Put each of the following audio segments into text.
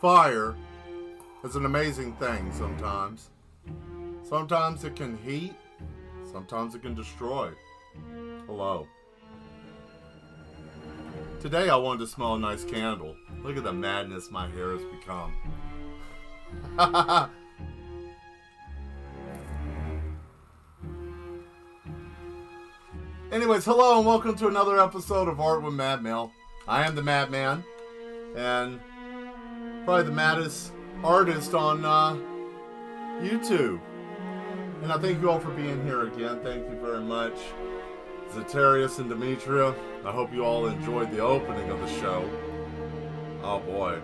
Fire is an amazing thing sometimes. Sometimes it can heat, sometimes it can destroy. Hello. Today I wanted to smell a nice candle. Look at the madness my hair has become. Anyways, hello and welcome to another episode of Art with Mad Mail. I am the Madman, and probably the maddest artist on YouTube. And I thank you all for being here again. Thank you very much, Zetarius and Demetria. I hope you all enjoyed the opening of the show. Oh boy,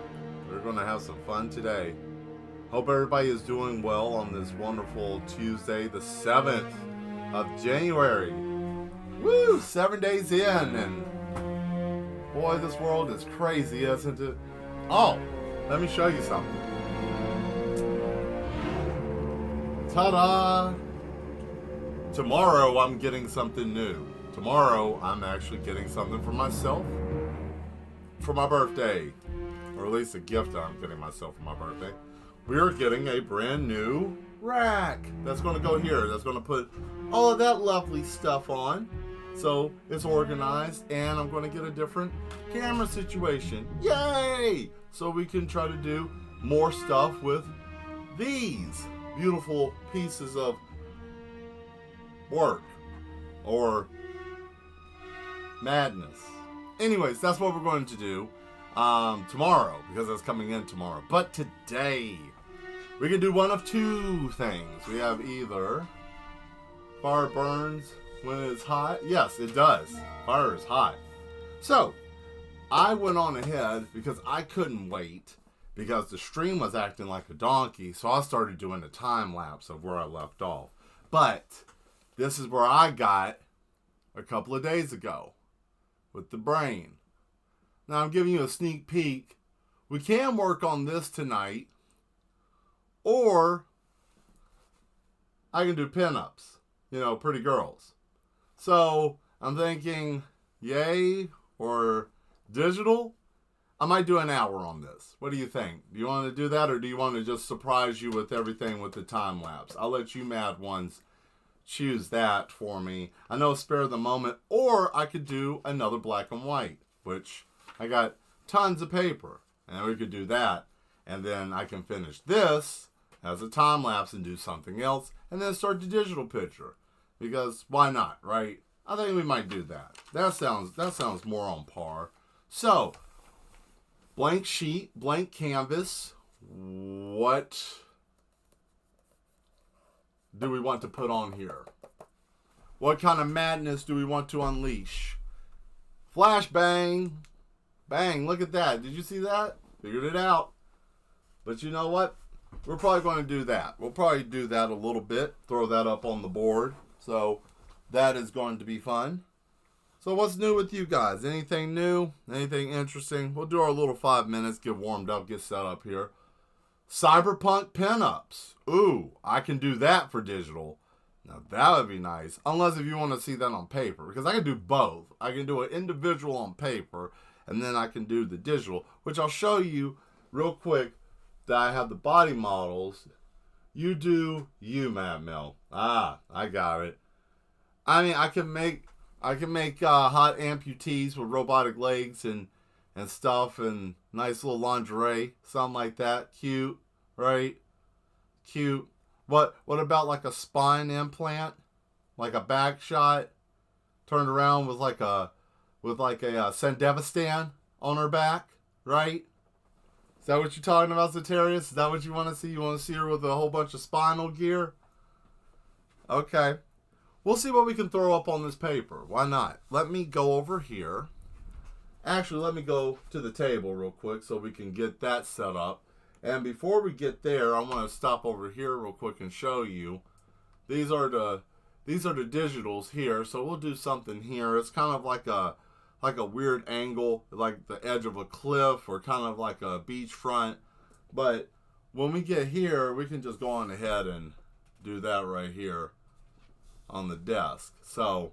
we're going to have some fun today. Hope everybody is doing well on this wonderful Tuesday, the 7th of January. Woo! 7 days in, and boy, this world is crazy, isn't it? Oh, let me show you something. Ta-da! Tomorrow I'm getting something new. Tomorrow I'm actually getting something for myself for my birthday. Or at least a gift I'm getting myself for my birthday. We are getting a brand new rack that's going to go here. That's going to put all of that lovely stuff on. So it's organized, and I'm going to get a different camera situation. Yay! So we can try to do more stuff with these beautiful pieces of work or madness. Anyways, that's what we're going to do tomorrow, because that's coming in tomorrow. But today, we can do one of two things. We have either fire burns when it's hot. Yes, it does. Fire is hot. So, I went on ahead because I couldn't wait because the stream was acting like a donkey. So I started doing a time lapse of where I left off. But this is where I got a couple of days ago with the brain. Now I'm giving you a sneak peek. We can work on this tonight, or I can do pinups, pretty girls. So I'm thinking, yay or digital. I might do an hour on this. What do you think? Do you want to do that, or do you want to just surprise you with everything with the time lapse? I'll let you mad ones choose that for me. I know spare the moment, or I could do another black and white, which I got tons of paper, and we could do that, and then I can finish this as a time lapse and do something else, and then start the digital picture, because why not, right? I think we might do that. That sounds more on par. So, blank sheet, blank canvas. What do we want to put on here? What kind of madness do we want to unleash? Flashbang. Bang, look at that. Did you see that? Figured it out. But you know what? We're probably going to do that. We'll probably do that a little bit. Throw that up on the board. So that is going to be fun. So what's new with you guys? Anything new? Anything interesting? We'll do our little 5 minutes. Get warmed up. Get set up here. Cyberpunk pinups. Ooh, I can do that for digital. Now that would be nice. Unless if you want to see that on paper. Because I can do both. I can do an individual on paper. And then I can do the digital. Which I'll show you real quick. That I have the body models. You do you, Mad Mel. Ah, I got it. I mean, I can make hot amputees with robotic legs and stuff, and nice little lingerie, something like that. Cute, right? Cute. What about like a spine implant, like a back shot, turned around with like a Sandevistan on her back, right? Is that what you're talking about, Zotarius? Is that what you want to see? You want to see her with a whole bunch of spinal gear? Okay. We'll see what we can throw up on this paper. Why not? Let me go over here. Actually, let me go to the table real quick so we can get that set up. And before we get there, I want to stop over here real quick and show you. These are the digitals here. So we'll do something here. It's kind of like a weird angle, like the edge of a cliff or kind of like a beachfront. But when we get here, we can just go on ahead and do that right here on the desk. So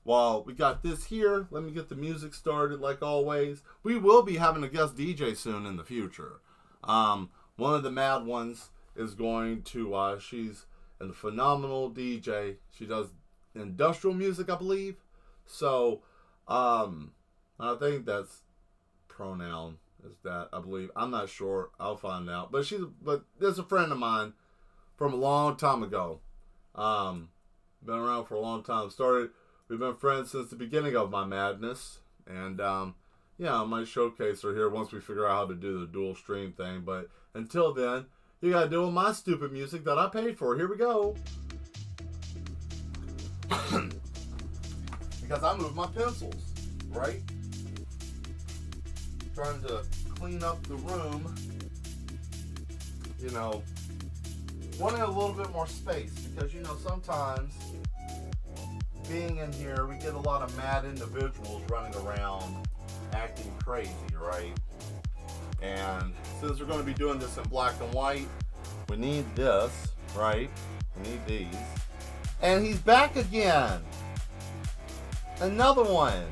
while we got this here, let me get the music started like always. We will be having a guest DJ soon in the future. One of the mad ones is going to, she's a phenomenal DJ. She does industrial music, I believe. So, I think that's pronoun is that, I believe. I'm not sure. I'll find out. But there's a friend of mine from a long time ago. Been around for a long time. We've been friends since the beginning of my madness. And, yeah, I might showcase her here once we figure out how to do the dual stream thing. But until then, you gotta deal with my stupid music that I paid for. Here we go. Because I moved my pencils, right? Trying to clean up the room. You know, wanting a little bit more space. Because, you know, sometimes being in here, we get a lot of mad individuals running around acting crazy, right? And since we're going to be doing this in black and white, we need this, right? We need these. And he's back again. Another one.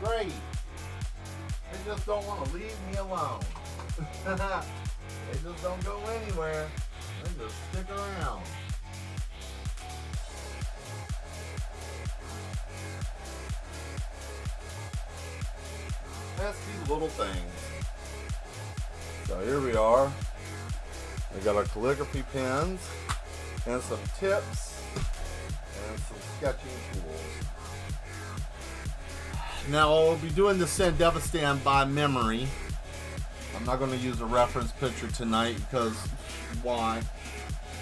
Great. They just don't want to leave me alone. They just don't go anywhere. They just stick around. That's these little things. So here we are. We got our calligraphy pens and some tips and some sketching tools. Now I'll be doing the Sandevistan by memory. I'm not going to use a reference picture tonight because why?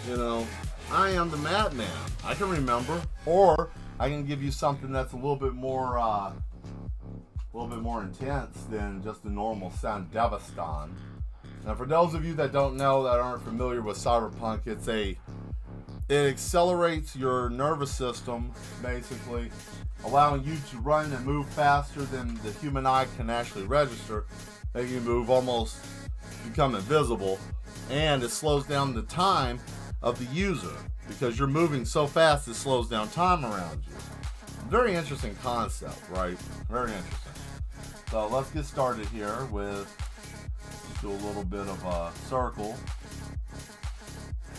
You know, I am the madman. I can remember, or I can give you something that's a little bit more intense than just the normal Sandevistan. Now, for those of you that don't know, that aren't familiar with Cyberpunk, it accelerates your nervous system, basically, allowing you to run and move faster than the human eye can actually register, making you move almost become invisible, and it slows down the time of the user because you're moving so fast it slows down time around you. Very interesting concept, right? Very interesting. So let's get started here with do a little bit of a circle.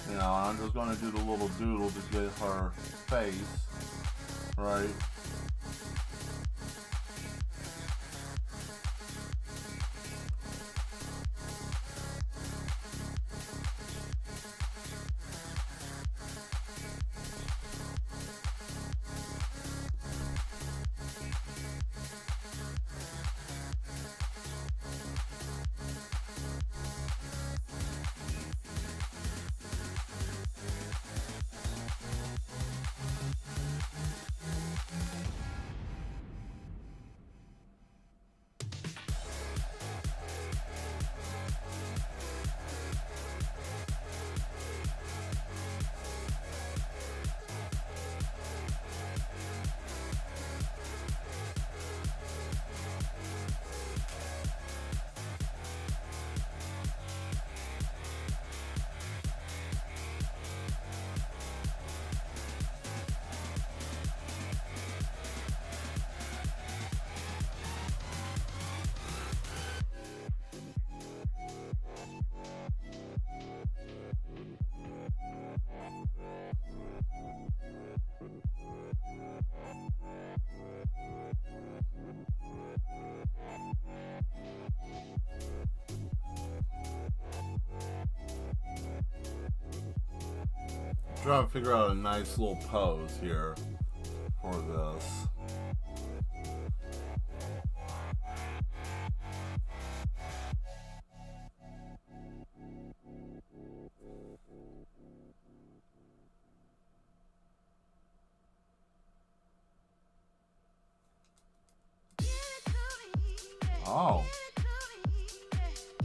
You know, I'm just going to do the little doodle to get her face, right? Trying to figure out a nice little pose here for this. Oh.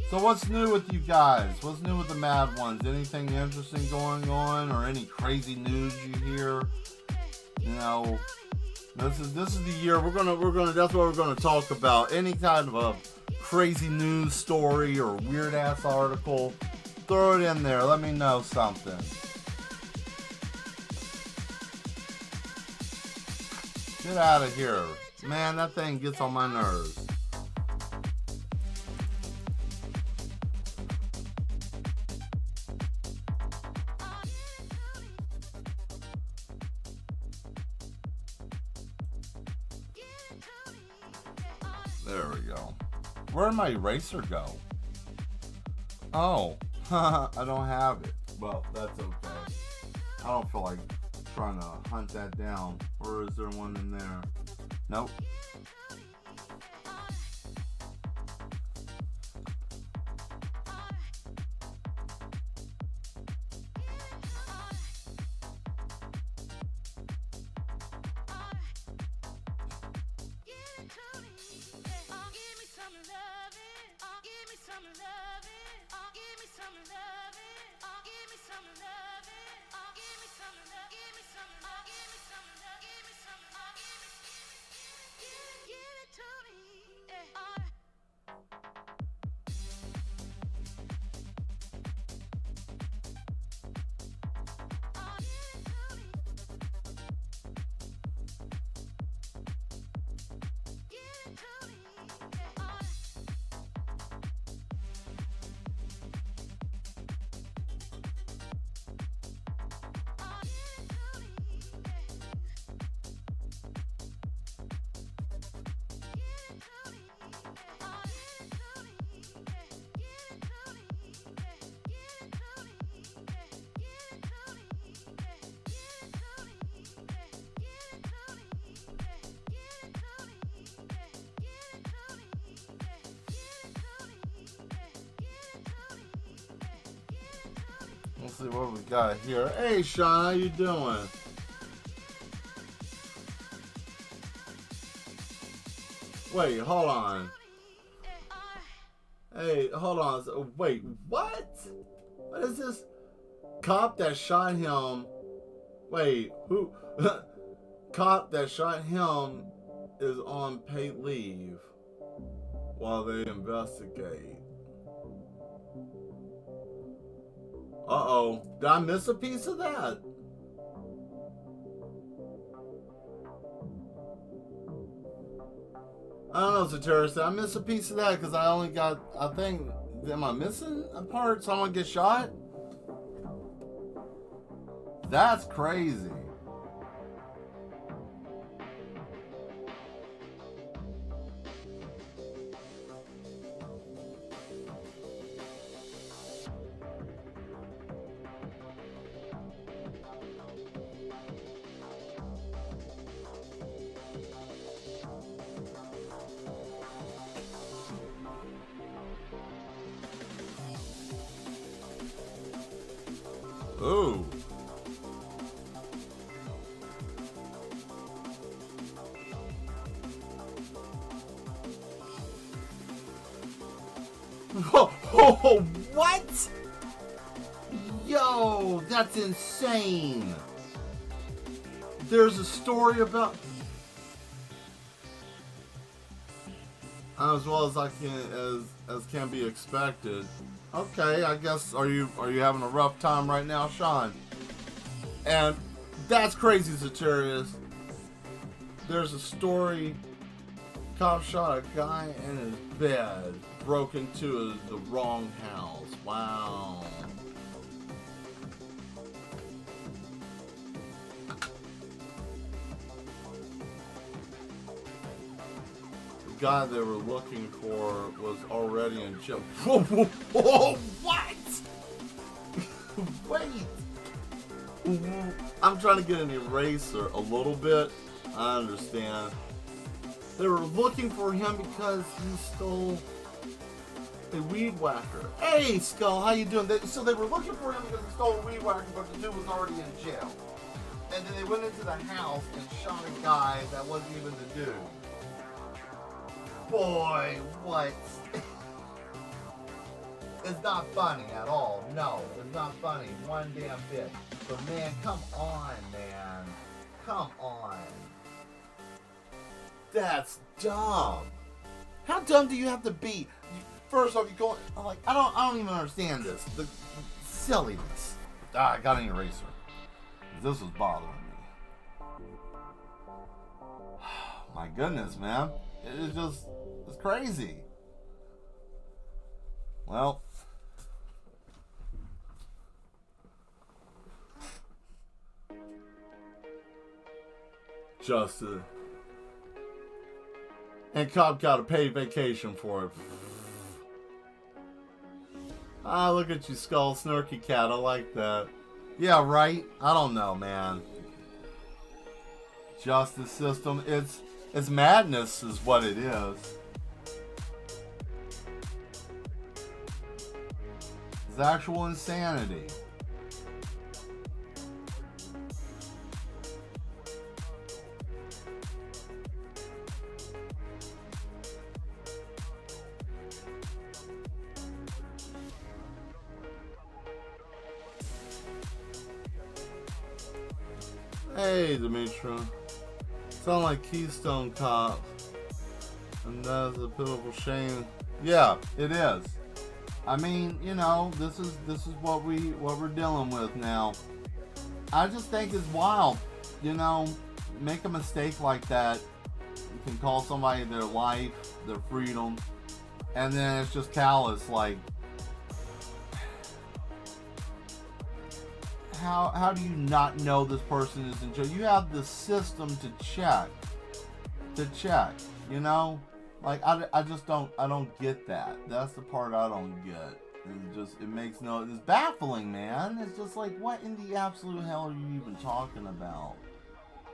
So what's new with you guys? What's new with the Mad Ones? Anything interesting going on, or any crazy news you hear? You know, this is the year we're gonna that's what we're gonna talk about. Any kind of a crazy news story or weird ass article, throw it in there. Let me know something. Get out of here, man. That thing gets on my nerves. There we go. Where'd my eraser go? Oh, I don't have it. Well, that's okay. I don't feel like trying to hunt that down. Or is there one in there? Nope. Let's see what we got here. Hey, Sean, how you doing? Wait, hold on. Hey, hold on. So, wait, what? What is this? Cop that shot him. Wait, who? Cop that shot him is on paid leave while they investigate. Uh-oh. Did I miss a piece of that? I don't know, Satirus. Did I miss a piece of that? Because I only got, I think Am I missing a part? Someone get shot? That's crazy. Ooh. Oh, what? Yo, that's insane. There's a story about, as well as I can as can be expected. Okay, I guess are you having a rough time right now, Sean? And that's crazy, Satirius. There's a story. Cop shot a guy in his bed, broke into the wrong house. Wow. The guy they were looking for was already in jail. Whoa, whoa, whoa, what? Wait. I'm trying to get an eraser a little bit. I understand. They were looking for him because he stole a weed whacker. Hey, Skull, how you doing? So they were looking for him because he stole a weed whacker, but the dude was already in jail. And then they went into the house and shot a guy that wasn't even the dude. Boy, what? It's not funny at all. No, it's not funny. One damn bit. But man, come on, man. Come on. That's dumb. How dumb do you have to be? First off, you go. I'm like, I don't even understand this. The silliness. I got an eraser. This was bothering me. My goodness, man. It's crazy. Well. Justice. And cop got a paid vacation for it. Ah, look at you, Skull Snarky Cat. I like that. Yeah, right? I don't know, man. Justice system. It's madness is what it is. It's actual insanity. Hey, Demetra. Sound like Keystone Cop. And that's a pitiful shame. Yeah, it is. I mean, you know, this is what we're dealing with now. I just think it's wild. You know, make a mistake like that. You can call somebody their life, their freedom, and then it's just callous. Like, how do you not know this person is in jail? You have the system to check, you know? Like, I just don't get that. That's the part I don't get. It makes it's baffling, man. It's just like, what in the absolute hell are you even talking about?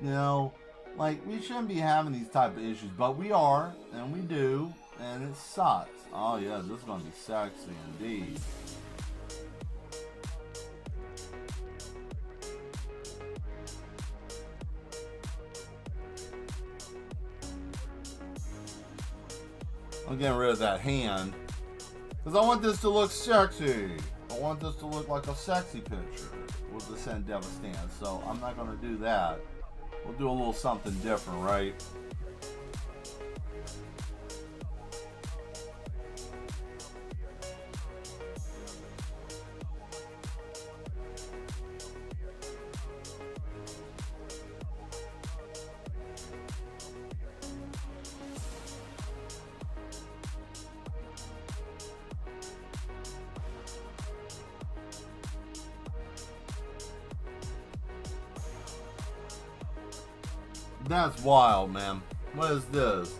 You know, like, we shouldn't be having these type of issues, but we are, and we do, and it sucks. Oh yeah, this is gonna be sexy indeed. I'm getting rid of that hand because I want this to look sexy. I want this to look like a sexy picture with the Sandeva stand. So I'm not going to do that. We'll do a little something different, right? That's wild, man. What is this?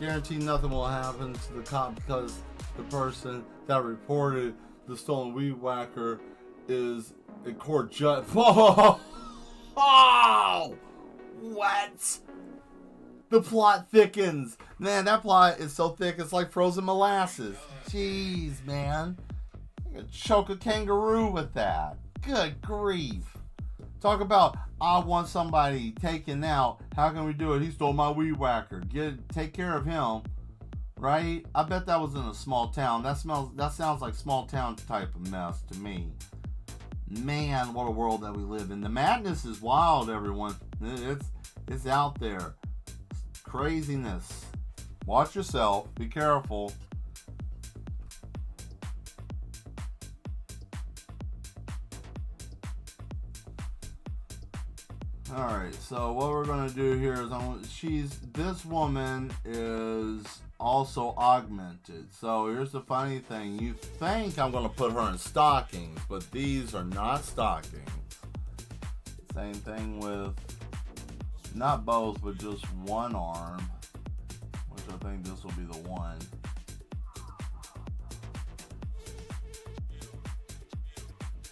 Guarantee nothing will happen to the cop because the person that reported the stolen weed whacker is a court judge. Whoa! Oh! What? The plot thickens. Man, that plot is so thick it's like frozen molasses. Jeez, man. You could choke a kangaroo with that. Good grief. Talk about, I want somebody taken out. How can we do it? He stole my weed whacker. Take care of him. Right? I bet that was in a small town. That sounds like small town type of mess to me. Man, what a world that we live in. The madness is wild, everyone. It's out there. Craziness. Watch yourself. Be careful. Alright, so what we're going to do here is this woman is also augmented. So here's the funny thing. You think I'm going to put her in stockings, but these are not stockings. Same thing with not both, but just one arm, which I think this will be the one.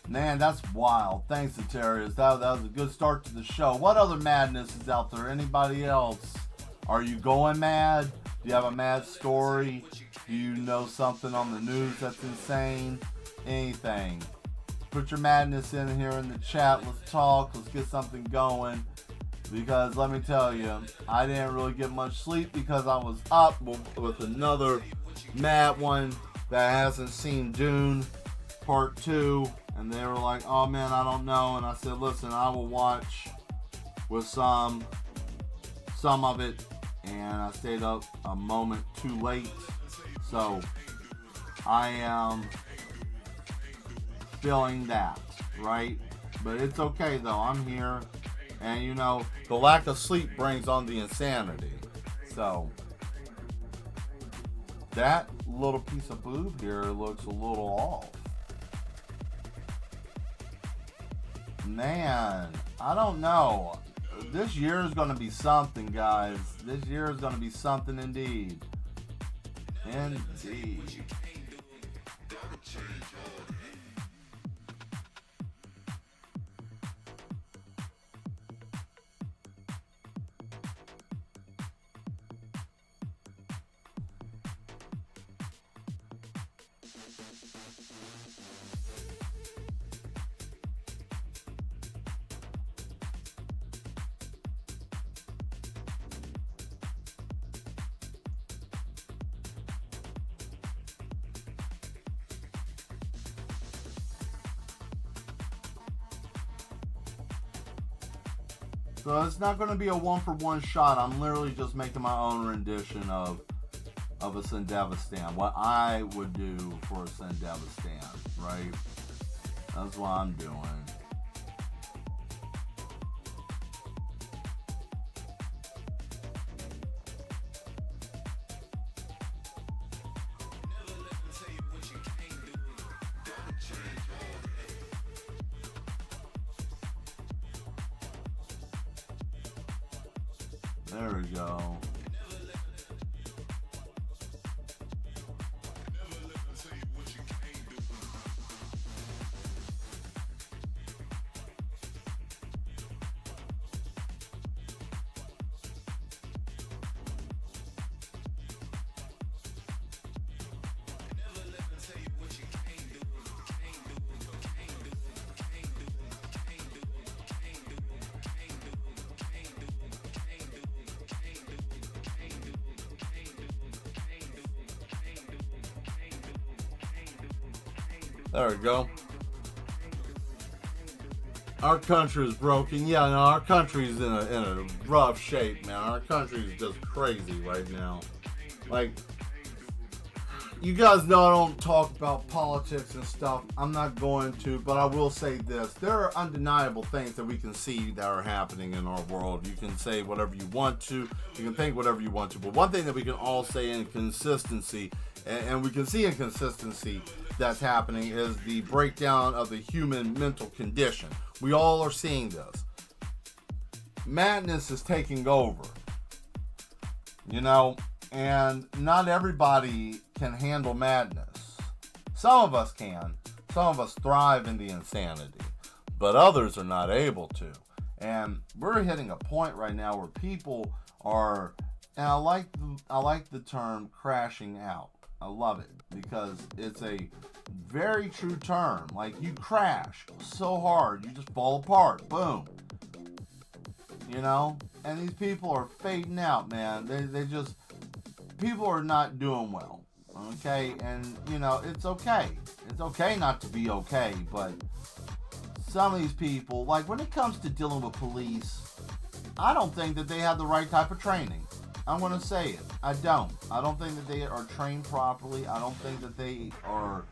Man, that's wild. Thanks, Atarius. That was a good start to the show. What other madness is out there? Anybody else? Are you going mad? Do you have a mad story? Do you know something on the news that's insane? Anything. Put your madness in here in the chat. Let's talk. Let's get something going. Because let me tell you, I didn't really get much sleep because I was up with another mad one that hasn't seen Dune Part 2. And they were like, oh man, I don't know. And I said, listen, I will watch with some of it. And I stayed up a moment too late. So I am feeling that, right? But it's okay though, I'm here. And you know, the lack of sleep brings on the insanity. So that little piece of boob here looks a little off. Man, I don't know. This year is going to be something, guys. This year is going to be something indeed. Indeed. So it's not going to be a one-for-one shot. I'm literally just making my own rendition of a Sandevistan. What I would do for a Sandevistan, right? That's what I'm doing. There we go. There we go. Our country is broken. Yeah, no, our country is in a rough shape, man. Our country is just crazy right now. Like, you guys know I don't talk about politics and stuff. I'm not going to, but I will say this. There are undeniable things that we can see that are happening in our world. You can say whatever you want to. You can think whatever you want to. But one thing that we can all say in consistency, and we can see inconsistency that's happening, is the breakdown of the human mental condition. We all are seeing this. madness is taking over. You know, and not everybody can handle madness. Some of us can. Some of us thrive in the insanity, but others are not able to. And we're hitting a point right now where people are, and I like the term crashing out. I love it because it's a very true term. Like, you crash so hard, you just fall apart. Boom. You know? And these people are fading out, man. They just, people are not doing well. Okay? And, you know, it's okay. It's okay not to be okay, but some of these people, like when it comes to dealing with police, I don't think that they have the right type of training. I'm going to say it. I don't. I don't think that they are trained properly. I don't think that they are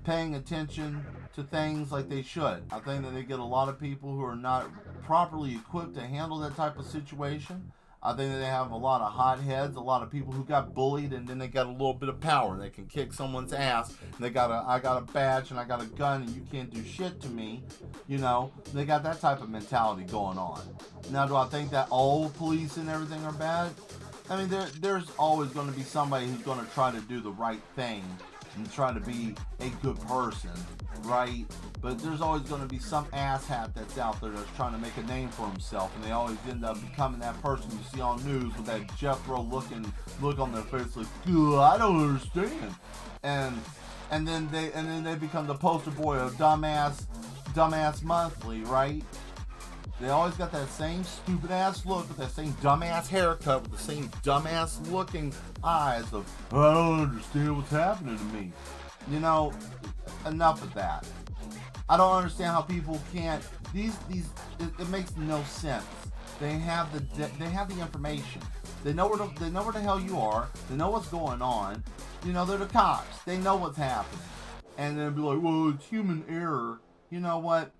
paying attention to things like they should. I think that they get a lot of people who are not properly equipped to handle that type of situation. I think that they have a lot of hotheads, a lot of people who got bullied, and then they got a little bit of power. They can kick someone's ass. And I got a badge and I got a gun and you can't do shit to me. You know, they got that type of mentality going on. Now, do I think that all police and everything are bad? I mean, there's always going to be somebody who's going to try to do the right thing and try to be a good person, right? But there's always going to be some asshat that's out there that's trying to make a name for himself, and they always end up becoming that person you see on news with that Jethro look on their face, like, I don't understand. And then they become the poster boy of dumbass monthly, right? They always got that same stupid ass look with that same dumbass haircut with the same dumbass looking eyes of, I don't understand what's happening to me. You know, enough of that. I don't understand how people can't. It makes no sense. They have the information. They know where the hell you are. They know what's going on. You know, they're the cops. They know what's happening. And they'll be like, well, it's human error. You know what?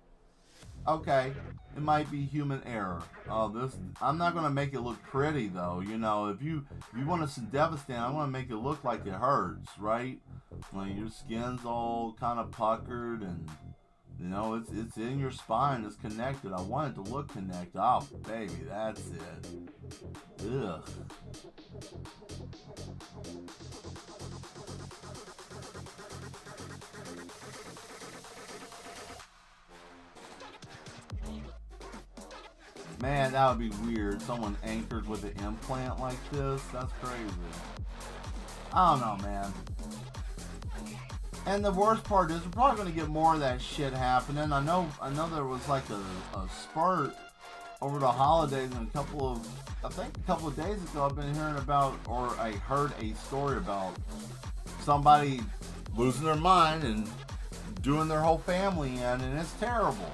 Okay, it might be human error. I'm not gonna make it look pretty though. You know, if you want to devastate, I want to make it look like it hurts, right? Like your skin's all kind of puckered and, you know, it's in your spine. It's connected. I want it to look connected. Oh, baby, that's it. Ugh. Man, that would be weird. Someone anchored with an implant like this. That's crazy. I don't know, man. And the worst part is we're probably going to get more of that shit happening. I know there was like a spurt over the holidays and I think a couple of days ago I've been hearing about, or I heard a story about somebody losing their mind and doing their whole family in, and it's terrible.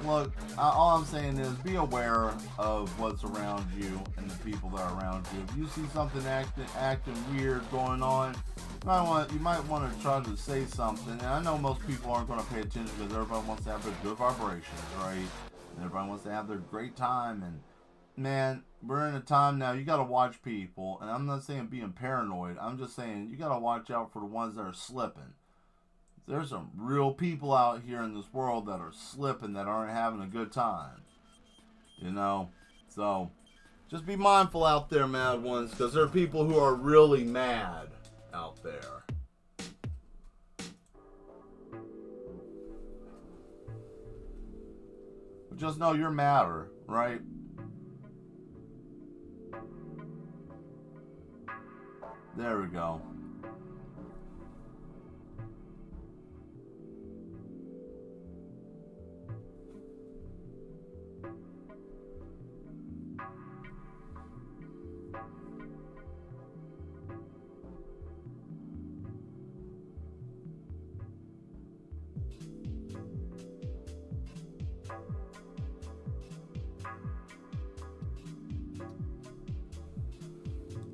Look, all I'm saying is be aware of what's around you and the people that are around you. If you see something acting weird going on, you might want to try to say something. And I know most people aren't going to pay attention because everybody wants to have their good vibrations, right? And everybody wants to have their great time. And man, we're in a time now, you got to watch people. And I'm not saying being paranoid. I'm just saying you got to watch out for the ones that are slipping. There's some real people out here in this world that are slipping, that aren't having a good time. You know? So, just be mindful out there, mad ones, because there are people who are really mad out there. But just know you're madder, right? There we go.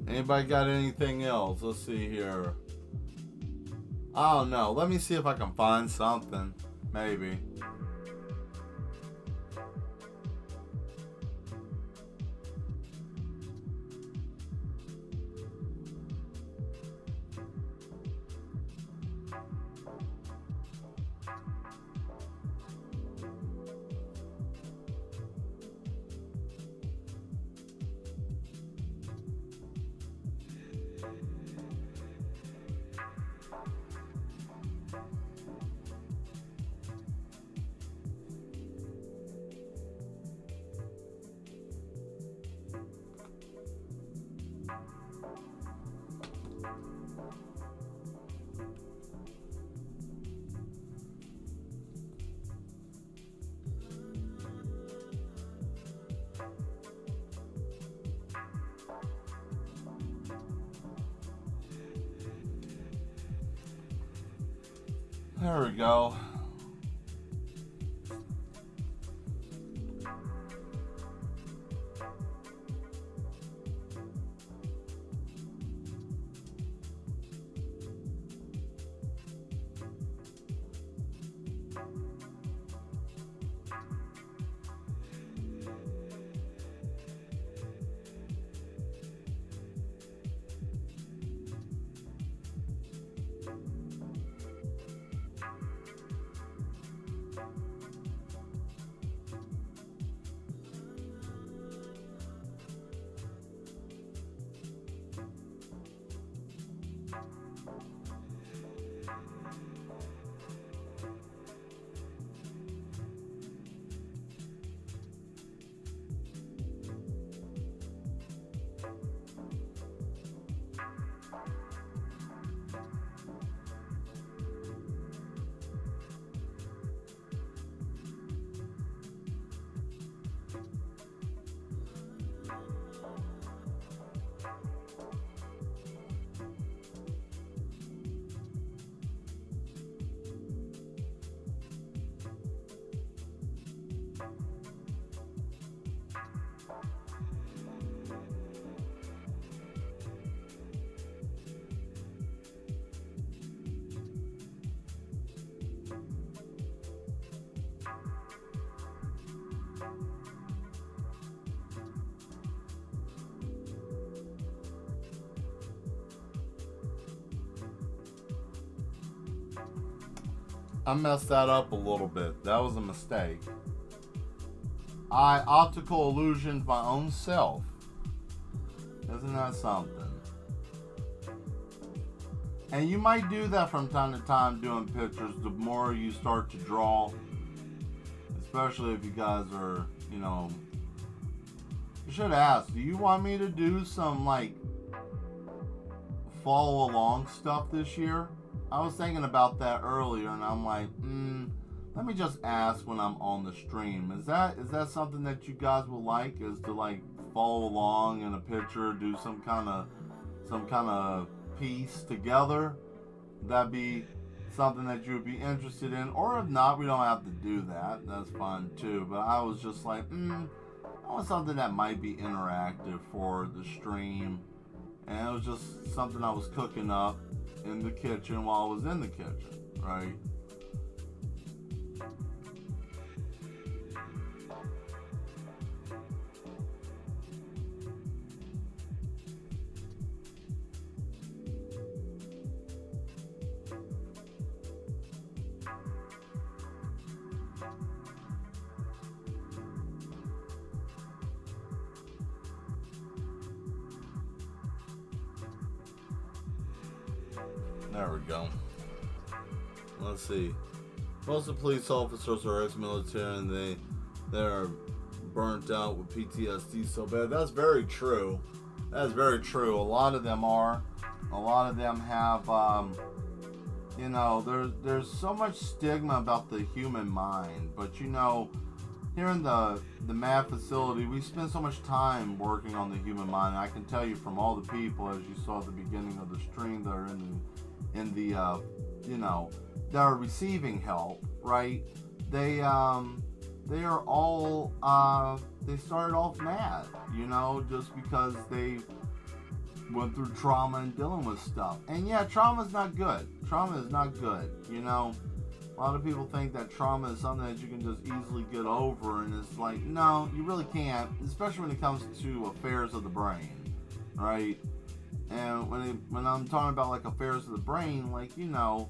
Anybody got anything else? Let's see here. I don't know. Let me see if I can find something. Maybe. There we go. I messed that up a little bit. That was a mistake. I optical illusioned my own self. Isn't that something? And you might do that from time to time doing pictures. The more you start to draw, especially if you guys are, you know, you should ask, do you want me to do some like follow along stuff this year? I was thinking about that earlier, and I'm like, let me just ask when I'm on the stream. Is that something that you guys will like? Is to like follow along in a picture, do some kind of piece together? That'd be something that you would be interested in. Or if not, we don't have to do that. That's fine too. But I was just like, I want something that might be interactive for the stream, and it was just something I was cooking up in the kitchen while I was in the kitchen, right? There we go. Let's see. Most of the police officers are ex-military, and they're burnt out with PTSD so bad. That's very true. That's very true. A lot of them are. A lot of them have. You know, there's so much stigma about the human mind, but you know, here in the MAD facility, we spend so much time working on the human mind. And I can tell you from all the people, as you saw at the beginning of the stream, that are in the you know, that are receiving help, right? They are all they started off mad, you know, just because they went through trauma and dealing with stuff. And yeah, trauma's not good. Trauma is not good, you know. A lot of people think that trauma is something that you can just easily get over, and it's like, no, you really can't, especially when it comes to affairs of the brain, right? And when I'm talking about like affairs of the brain, like, you know,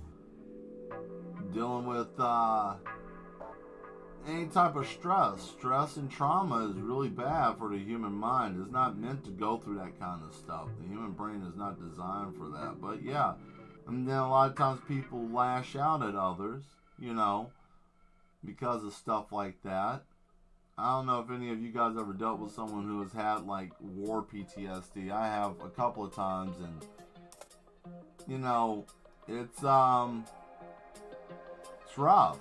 dealing with any type of stress and trauma is really bad for the human mind. It's not meant to go through that kind of stuff. The human brain is not designed for that. But yeah, and then a lot of times people lash out at others, you know, because of stuff like that. I don't know if any of you guys ever dealt with someone who has had like war PTSD. I have a couple of times, and you know, it's rough.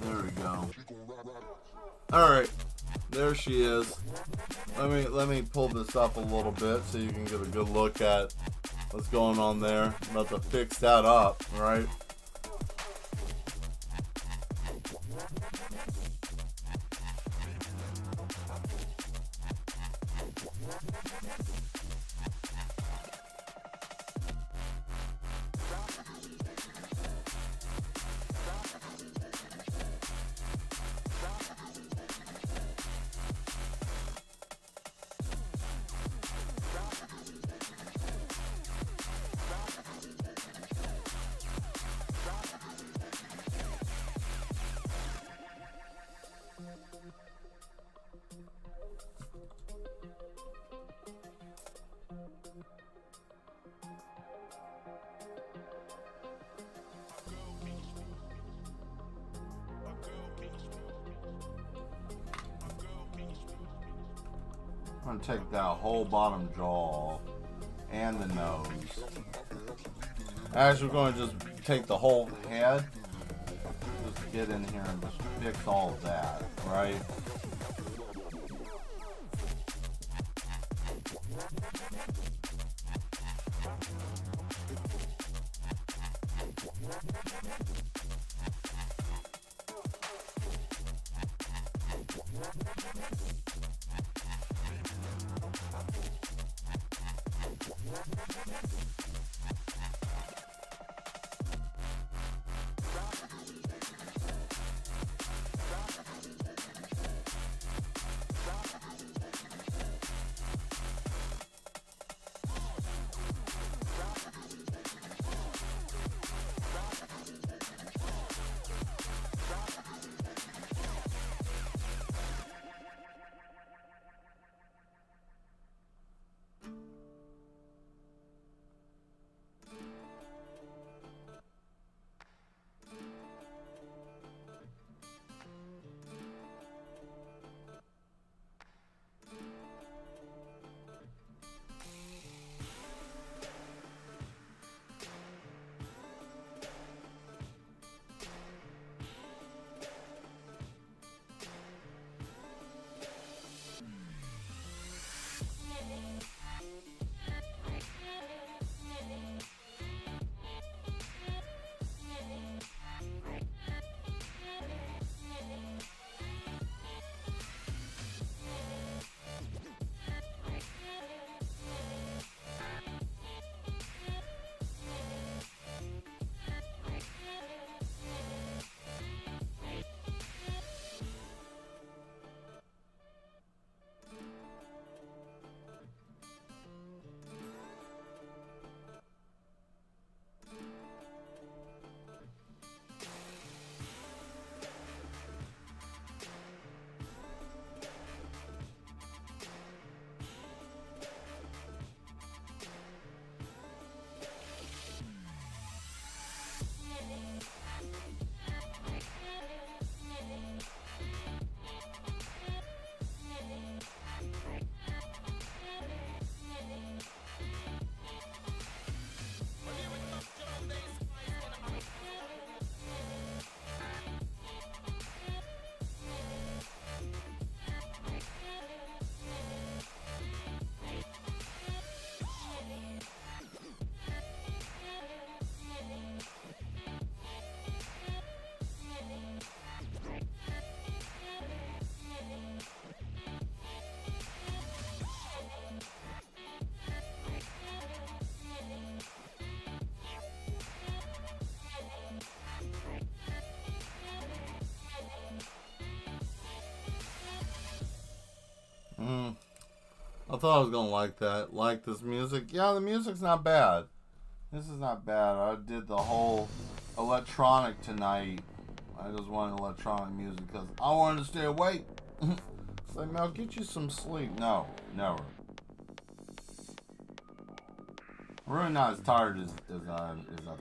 There we go. Alright. There she is. Let me pull this up a little bit so you can get a good look at what's going on there. I'm about to fix that up, right? I'm gonna take that whole bottom jaw off and the nose. Actually, we're going to just take the whole head. Just get in here and just fix all of that, right? I thought I was gonna like that. Like this music. Yeah, the music's not bad. This is not bad. I did the whole electronic tonight. I just wanted electronic music because I wanted to stay awake. It's like, Mel, get you some sleep. No, never. I'm really not as tired as I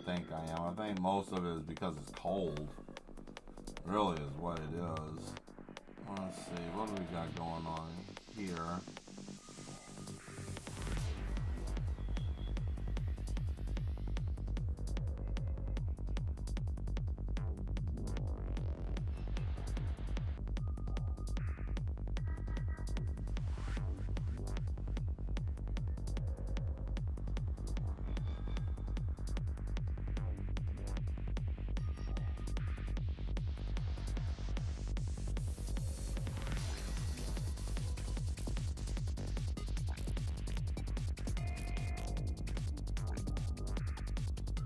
think I am. I think most of it is because it's cold. Really is what it is. Let's see, what do we got going on here?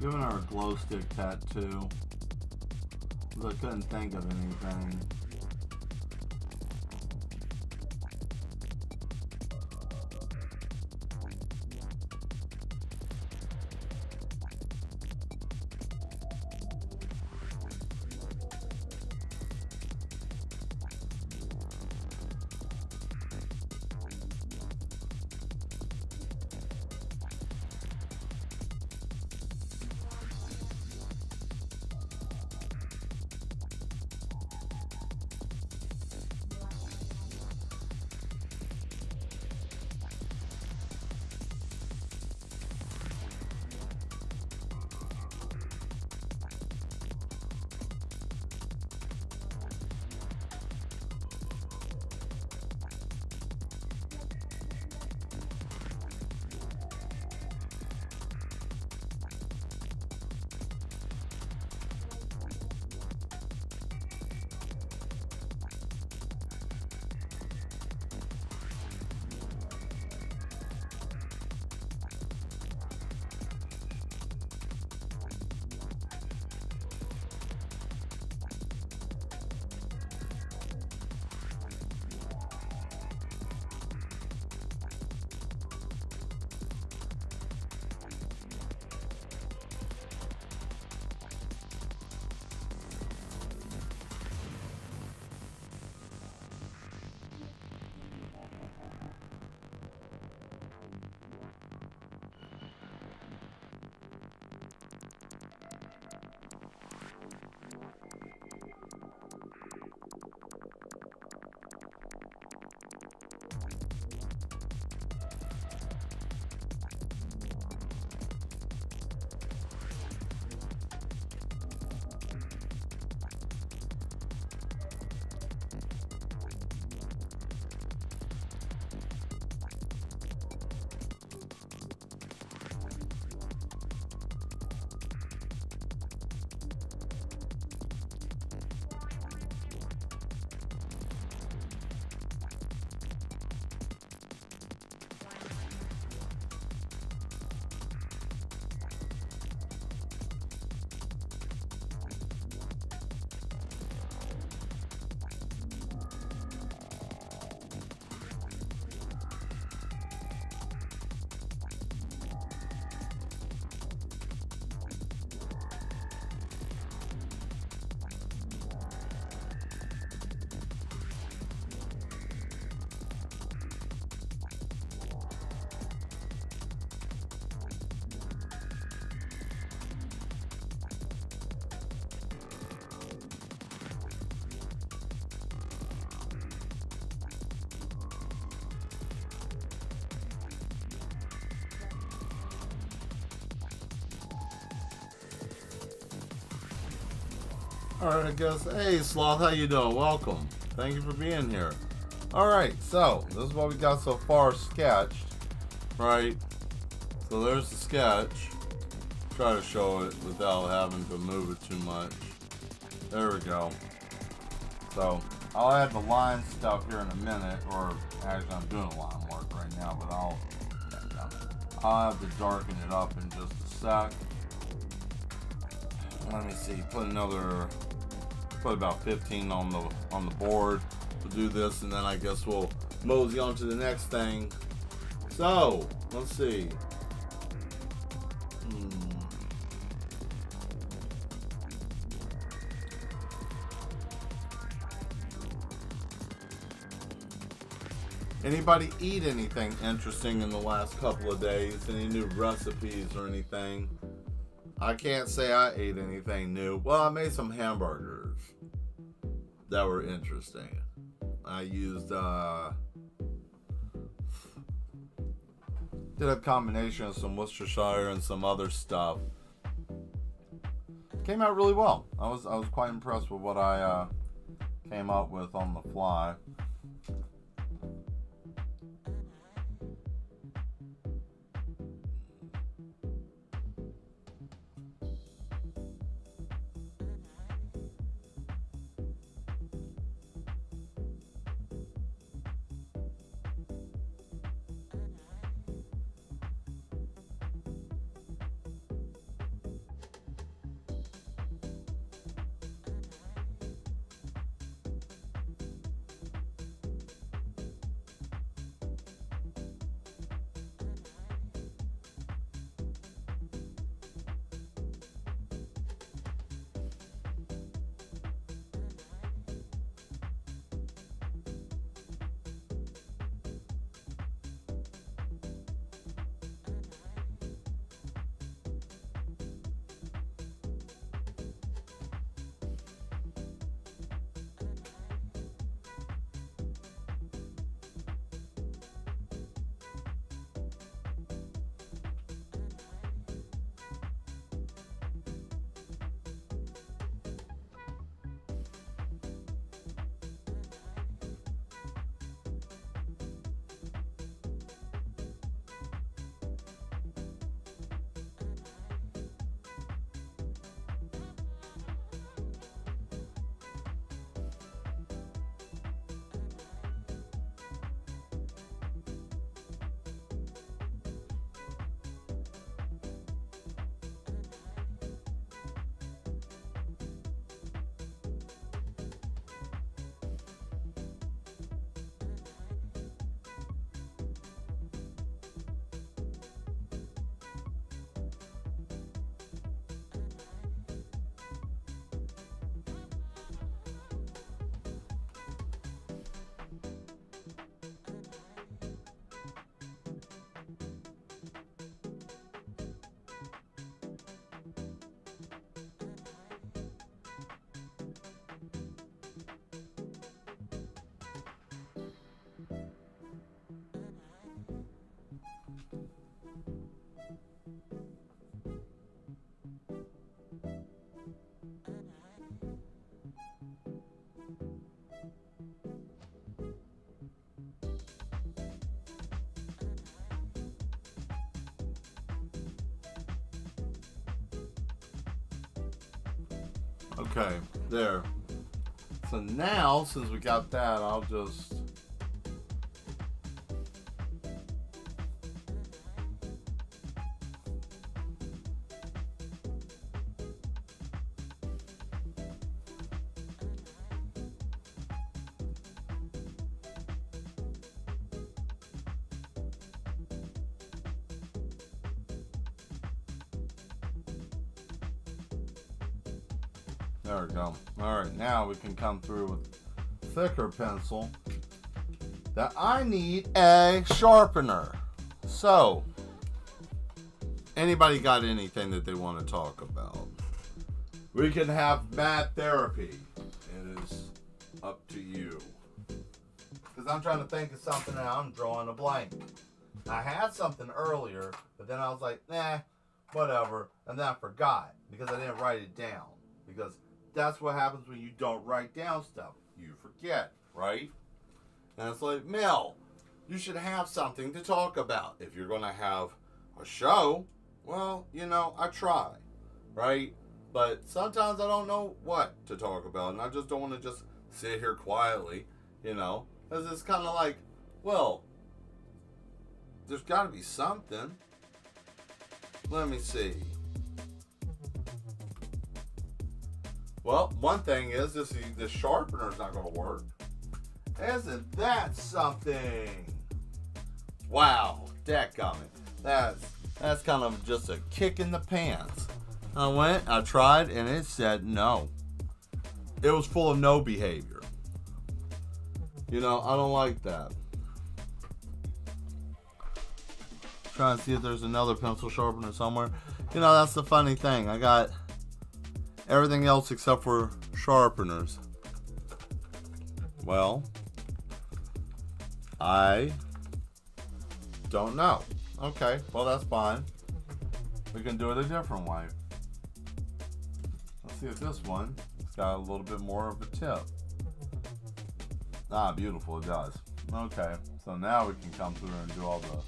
Giving her a glow stick tattoo. Because I couldn't think of anything. Alright, I guess. Hey, Sloth, how you doing? Welcome. Thank you for being here. Alright, so, this is what we got so far sketched. Right? So there's the sketch. Try to show it without having to move it too much. There we go. So, I'll add the line stuff here in a minute, or actually I'm doing line work right now, but I'll have to darken it up in just a sec. Let me see, put about 15 on the board to do this, and then I guess we'll mosey on to the next thing. So, let's see. Anybody eat anything interesting in the last couple of days? Any new recipes or anything? I can't say I ate anything new. Well, I made some hamburgers that were interesting. I used did a combination of some Worcestershire and some other stuff. Came out really well. I was quite impressed with what I came up with on the fly. Okay, there. So now, since we got that, I'll just... There we go. Alright, now we can come through with thicker pencil. That I need a sharpener. So, anybody got anything that they want to talk about? We can have math therapy. It is up to you. Because I'm trying to think of something and I'm drawing a blank. I had something earlier, but then I was like, nah, whatever. And then I forgot because I didn't write it down. Because that's what happens when you don't write down stuff. You forget, right? And it's like, Mel, you should have something to talk about. If you're going to have a show, well, you know, I try, right? But sometimes I don't know what to talk about. And I just don't want to just sit here quietly, you know. Because it's kind of like, well, there's got to be something. Let me see. Well, one thing is this sharpener's not going to work. Isn't that something? Wow, dadgummit. That's kind of just a kick in the pants. I tried, and it said no. It was full of no behavior. You know, I don't like that. Trying to see if there's another pencil sharpener somewhere. You know, that's the funny thing. I got everything else except for sharpeners. Well, I don't know. Okay, well that's fine. We can do it a different way. Let's see if this one has got a little bit more of a tip. Ah, beautiful, it does. Okay, so now we can come through and do all the...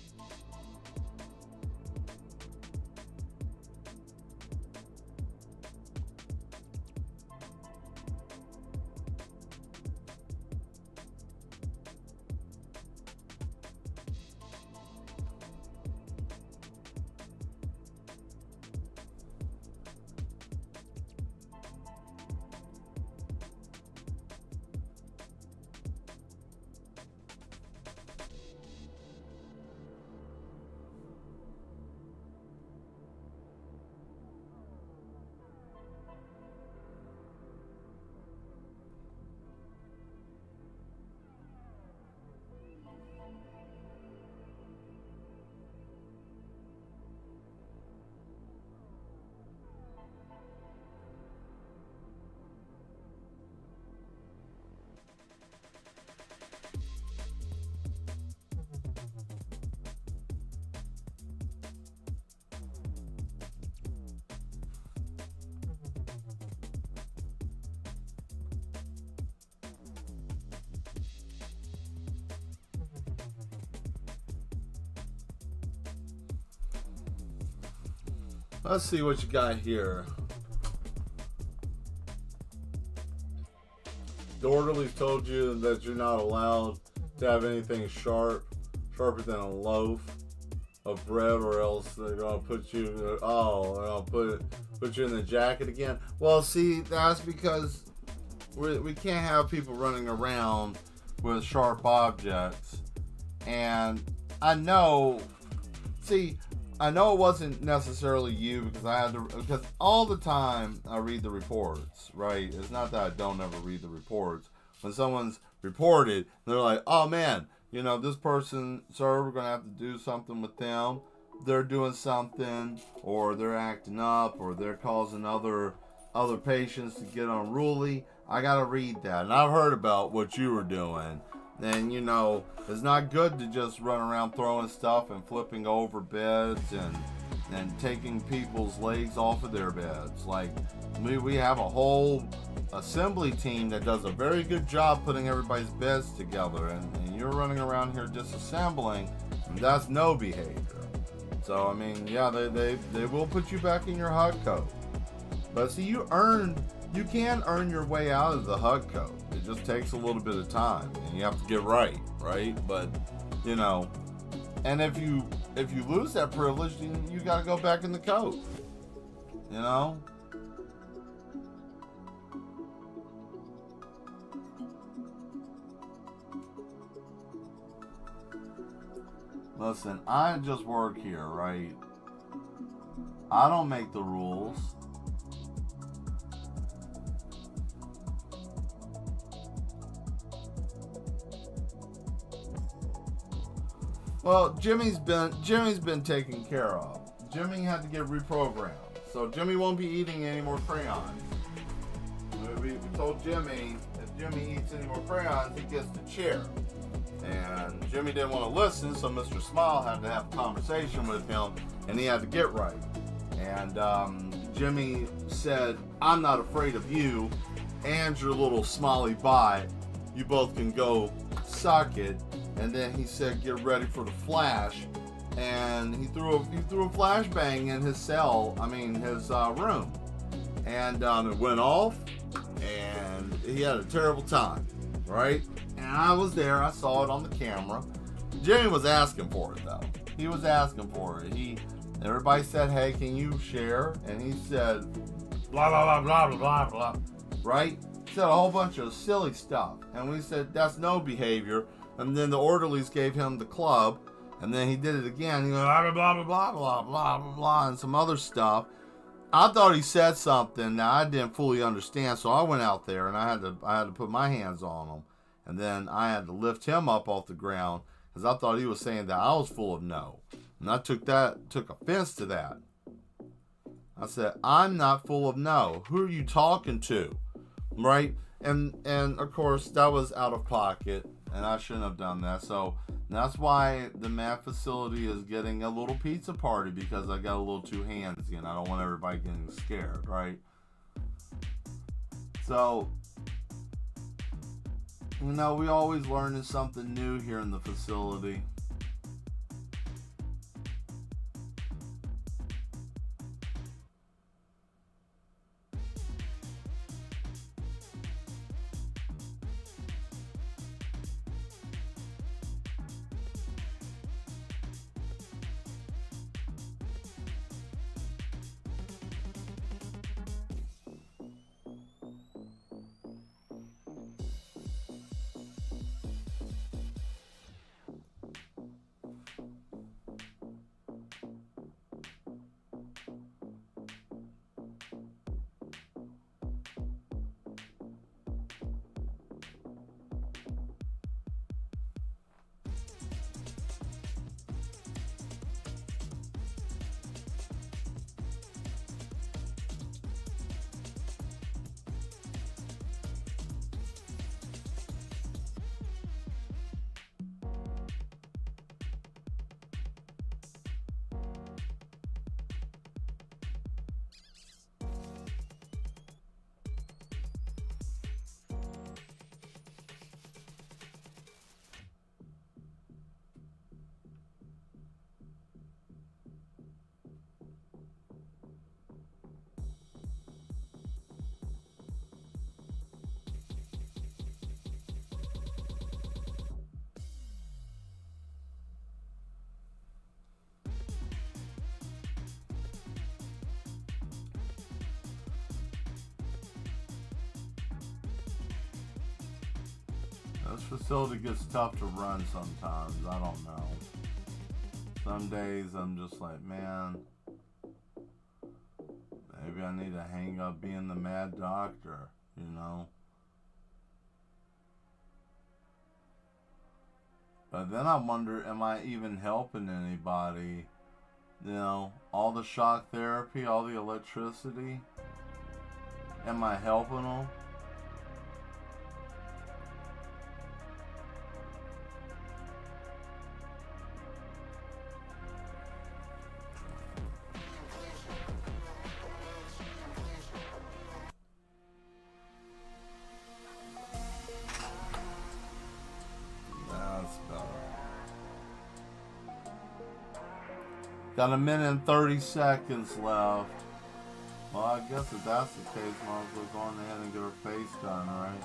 Let's see what you got here. The orderly's told you that you're not allowed to have anything sharper than a loaf of bread, or else they're gonna put you. They're gonna put you in the jacket again. Well, see, that's because we can't have people running around with sharp objects. And I know. See. I know it wasn't necessarily you because all the time I read the reports, right? It's not that I don't ever read the reports. When someone's reported, they're like, oh man, you know, this person, sir, we're going to have to do something with them. They're doing something, or they're acting up, or they're causing other patients to get unruly. I got to read that. And I've heard about what you were doing. And, you know, it's not good to just run around throwing stuff and flipping over beds and taking people's legs off of their beds. Like, we have a whole assembly team that does a very good job putting everybody's beds together. And you're running around here disassembling, and that's no behavior. So, I mean, yeah, they will put you back in your hot coat. But see, you earned you can earn your way out of the HUD code. It just takes a little bit of time, and you have to get right? But you know, and if you lose that privilege, then you got to go back in the code. You know. Listen, I just work here, right? I don't make the rules. Well, Jimmy's been taken care of. Jimmy had to get reprogrammed, so Jimmy won't be eating any more crayons. We told Jimmy if Jimmy eats any more crayons, he gets the chair. And Jimmy didn't want to listen, so Mr. Smile had to have a conversation with him, and he had to get right. And Jimmy said, "I'm not afraid of you and your little smiley bot. You both can go suck it." And then he said, "Get ready for the flash." And he threw a flashbang in his his room. And it went off, and he had a terrible time, right? And I was there. I saw it on the camera. Jimmy was asking for it, though. He was asking for it. Everybody said, "Hey, can you share?" And he said, "Blah, blah, blah, blah, blah, blah." Right? He said a whole bunch of silly stuff. And we said, "That's no behavior." And then the orderlies gave him the club. And then he did it again. He went, blah, blah, blah, blah, blah, blah, blah, blah, and some other stuff. I thought he said something that I didn't fully understand. So I went out there, and I had to put my hands on him. And then I had to lift him up off the ground because I thought he was saying that I was full of no. And I took offense to that. I said, "I'm not full of no. Who are you talking to?" Right? And of course, that was out of pocket, and I shouldn't have done that. So that's why the Matt facility is getting a little pizza party, because I got a little too handsy, and I don't want everybody getting scared, right? So, you know, we always learning something new here in the facility. This facility gets tough to run sometimes. I don't know. Some days I'm just like, man, maybe I need to hang up being the mad doctor, you know? But then I wonder, am I even helping anybody? You know, all the shock therapy, all the electricity, am I helping them? Got a minute and 30 seconds left. Well, I guess if that's the case, might as well go on ahead and get her face done, right?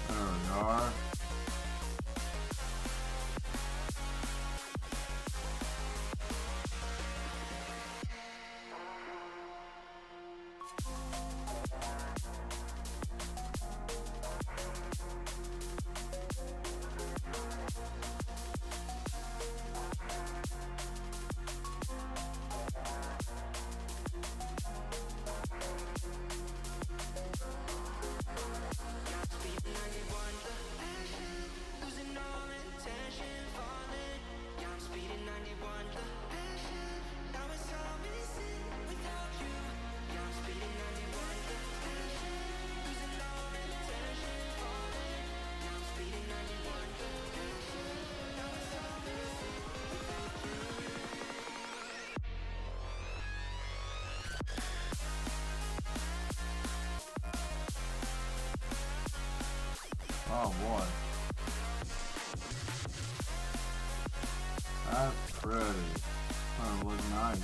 There we are. Oh boy. That's pretty. That looks nice.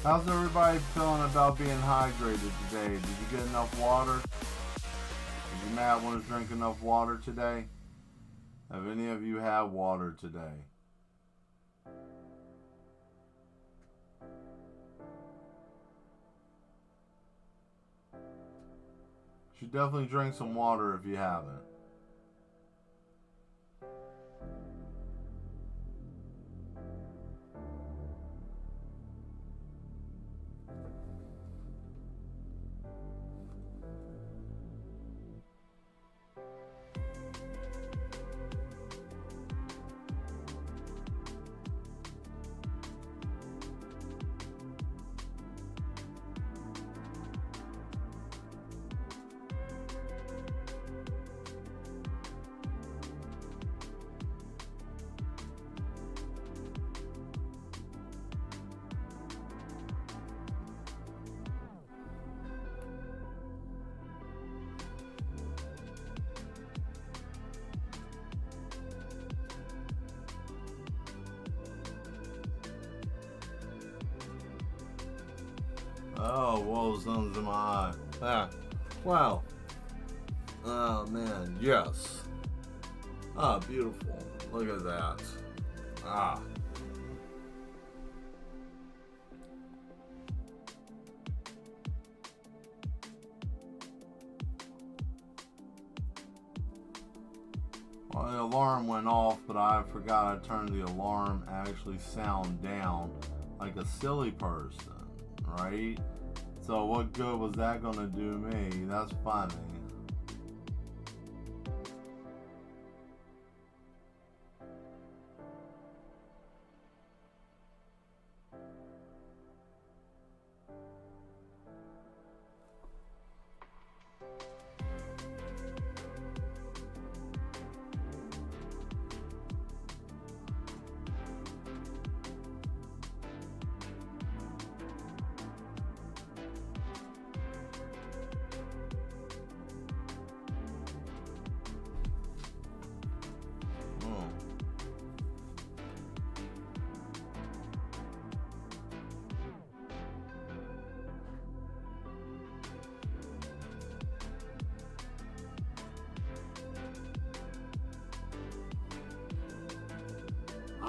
How's everybody feeling about being hydrated today? Did you get enough water? Did you, Matt, want to drink enough water today? Have any of you had water today? You should definitely drink some water if you haven't. Oh, wolves under my eye. Ah, wow. Oh man, yes. Ah, beautiful. Look at that. Ah. Well, the alarm went off, but I forgot to turn the alarm actually sound down like a silly person, right? So what good was that gonna do me? That's funny.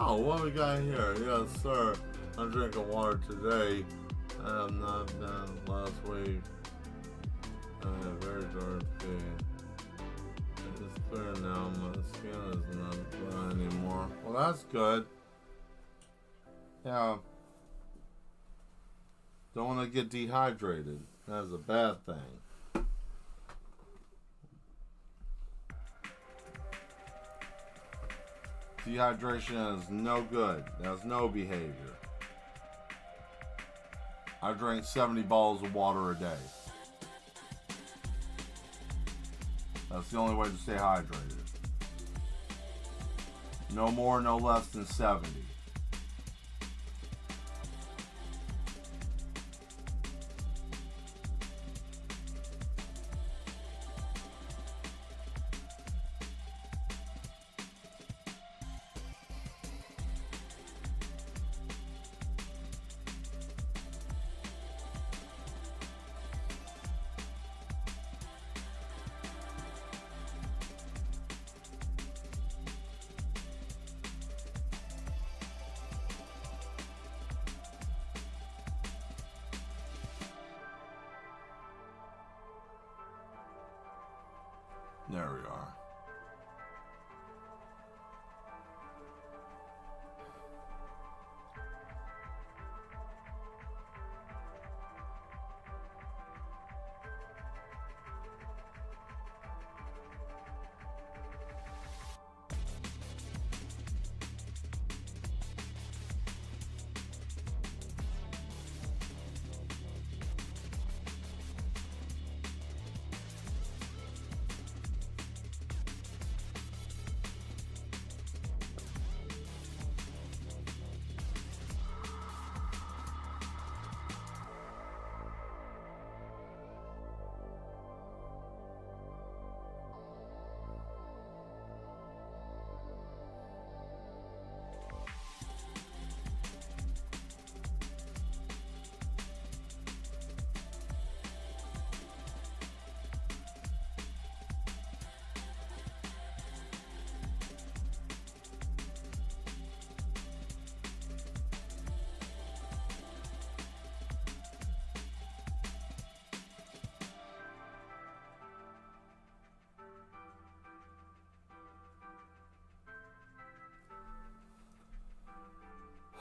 Oh, what we got here? Yes, sir. I'm drinking water today. I have not been last week. I have very thirsty. It's clear now. My skin is not dry anymore. Well, that's good. Yeah. Don't want to get dehydrated. That's a bad thing. Dehydration is no good. That's no behavior. I drink 70 bottles of water a day. That's the only way to stay hydrated. No more, no less than 70. There we are.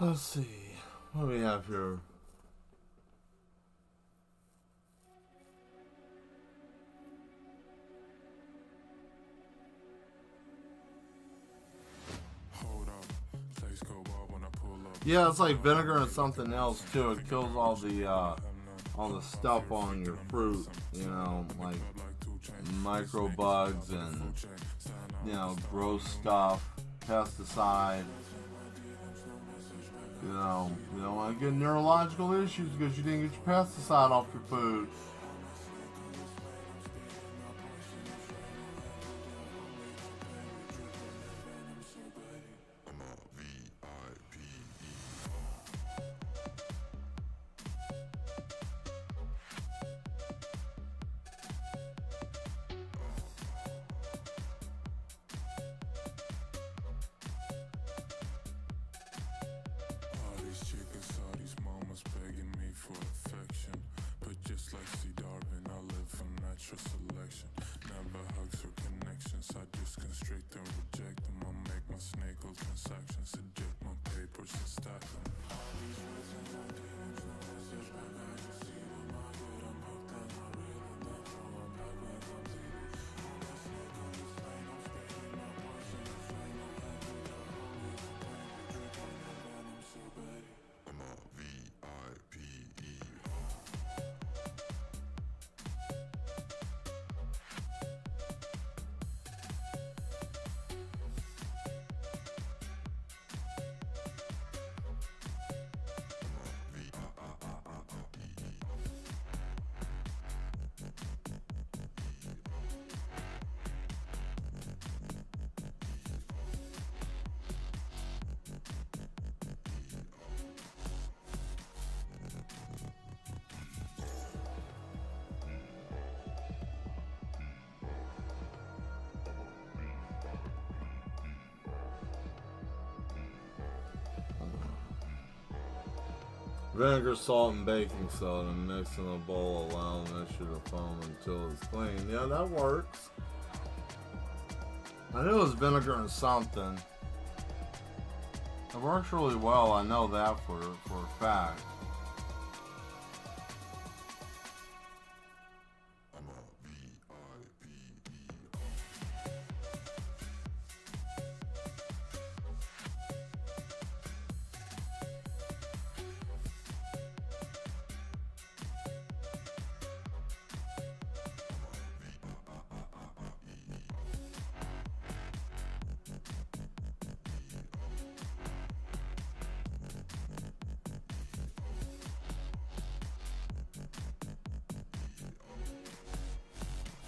Let's see. What do we have here? Yeah, it's like vinegar and something else too. It kills all the stuff on your fruit, you know, like microbugs and, you know, gross stuff, pesticide. You don't want to get neurological issues because you didn't get your pesticide off your food. Chicas, all these mamas begging me for affection, but just like she Vinegar, salt, and baking soda. Mix in a bowl. Allow the mixture to foam until it's clean. Yeah, that works. I knew it was vinegar and something. It works really well. I know that for a fact.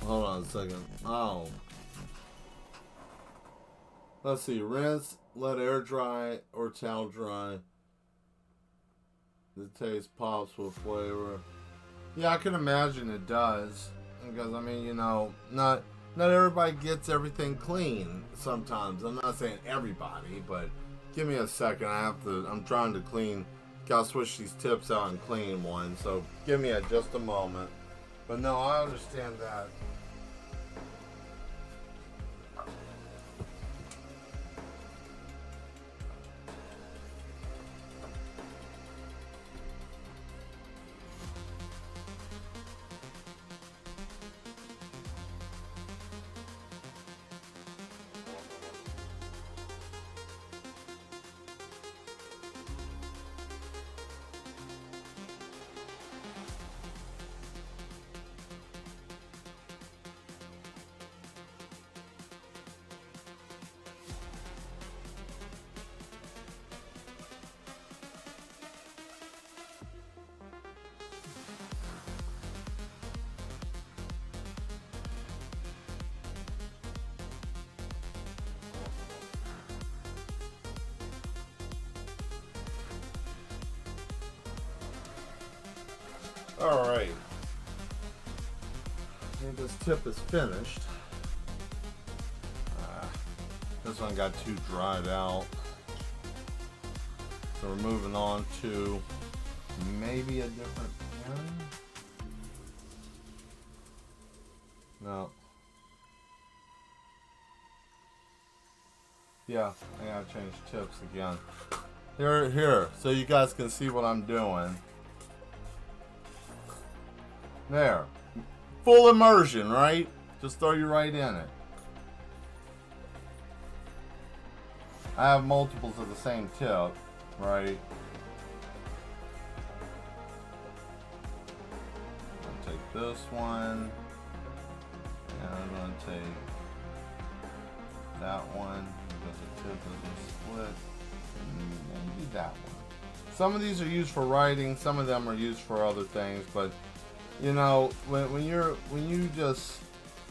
Hold on a second. Oh. Let's see. Rinse, let air dry or towel dry. The taste pops with flavor. Yeah, I can imagine it does. Because, I mean, you know, not everybody gets everything clean sometimes. I'm not saying everybody, but give me a second. I'm trying to clean. Gotta switch these tips out and clean one. So give me just a moment. But no, I understand that. Alright. I think this tip is finished. This one got too dried out. So we're moving on to maybe a different pen. No. Yeah, I gotta change tips again. Here, so you guys can see what I'm doing. There. Full immersion, right? Just throw you right in it. I have multiples of the same tip, right? I'm going to take this one. And I'm going to take that one. Because the tip doesn't split. And maybe that one. Some of these are used for writing. Some of them are used for other things. But you know, when you just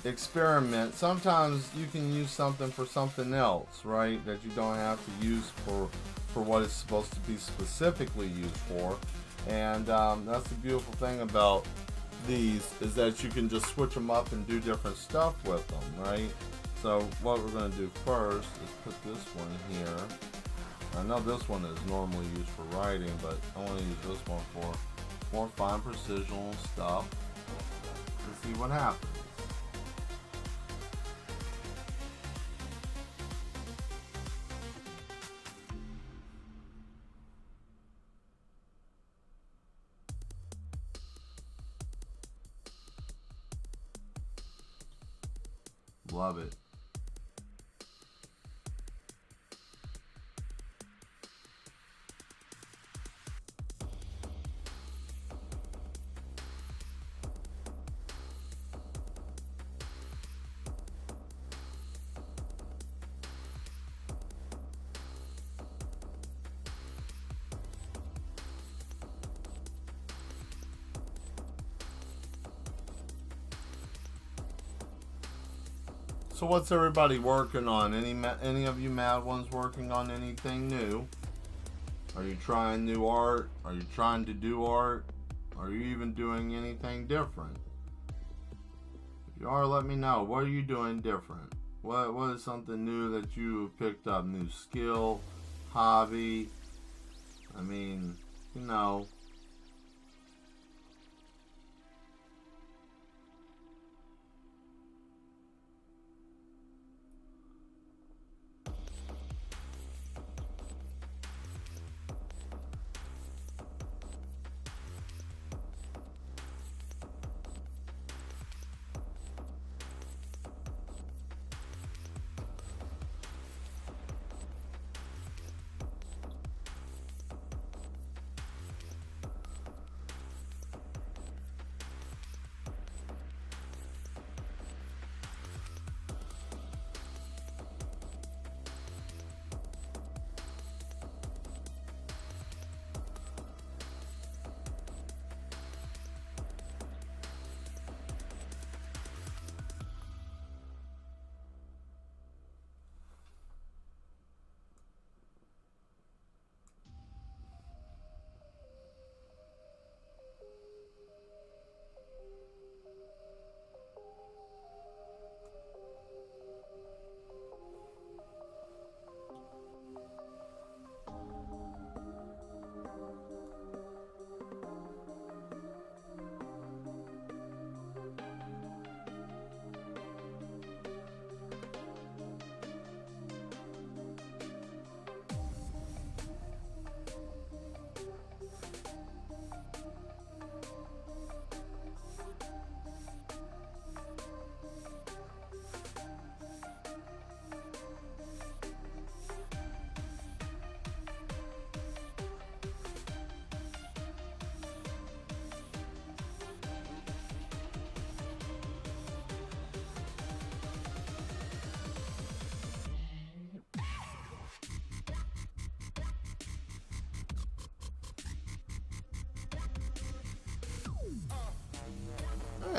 experiment, sometimes you can use something for something else, right? That you don't have to use for what it's supposed to be specifically used for. And that's the beautiful thing about these, is that you can just switch them up and do different stuff with them, right? So what we're going to do first is put this one here. I know this one is normally used for writing, but I want to use this one for more fine precision stuff to see what happens. Love it. So what's everybody working on? Any of you mad ones working on anything new? Are you trying new art? Are you trying to do art? Are you even doing anything different? If you are, let me know. What are you doing different? What is something new that you picked up? New skill, hobby? I mean, you know,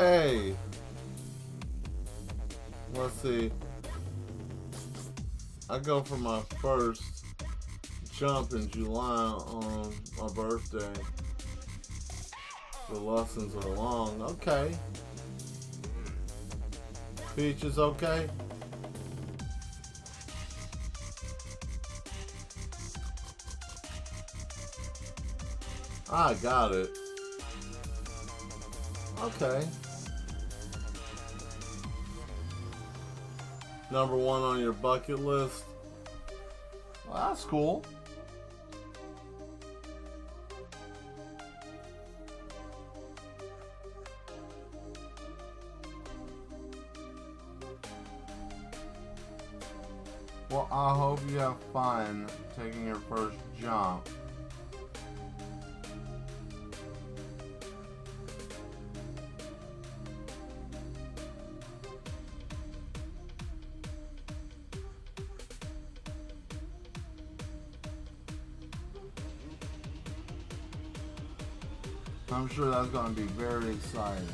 Hey, let's see. I go for my first jump in July on my birthday. The lessons are long. Okay. Peach is okay. I got it. Okay. Number 1 on your bucket list. Well, that's cool. Well, I hope you have fun taking your first jump. I'm sure that's going to be very exciting.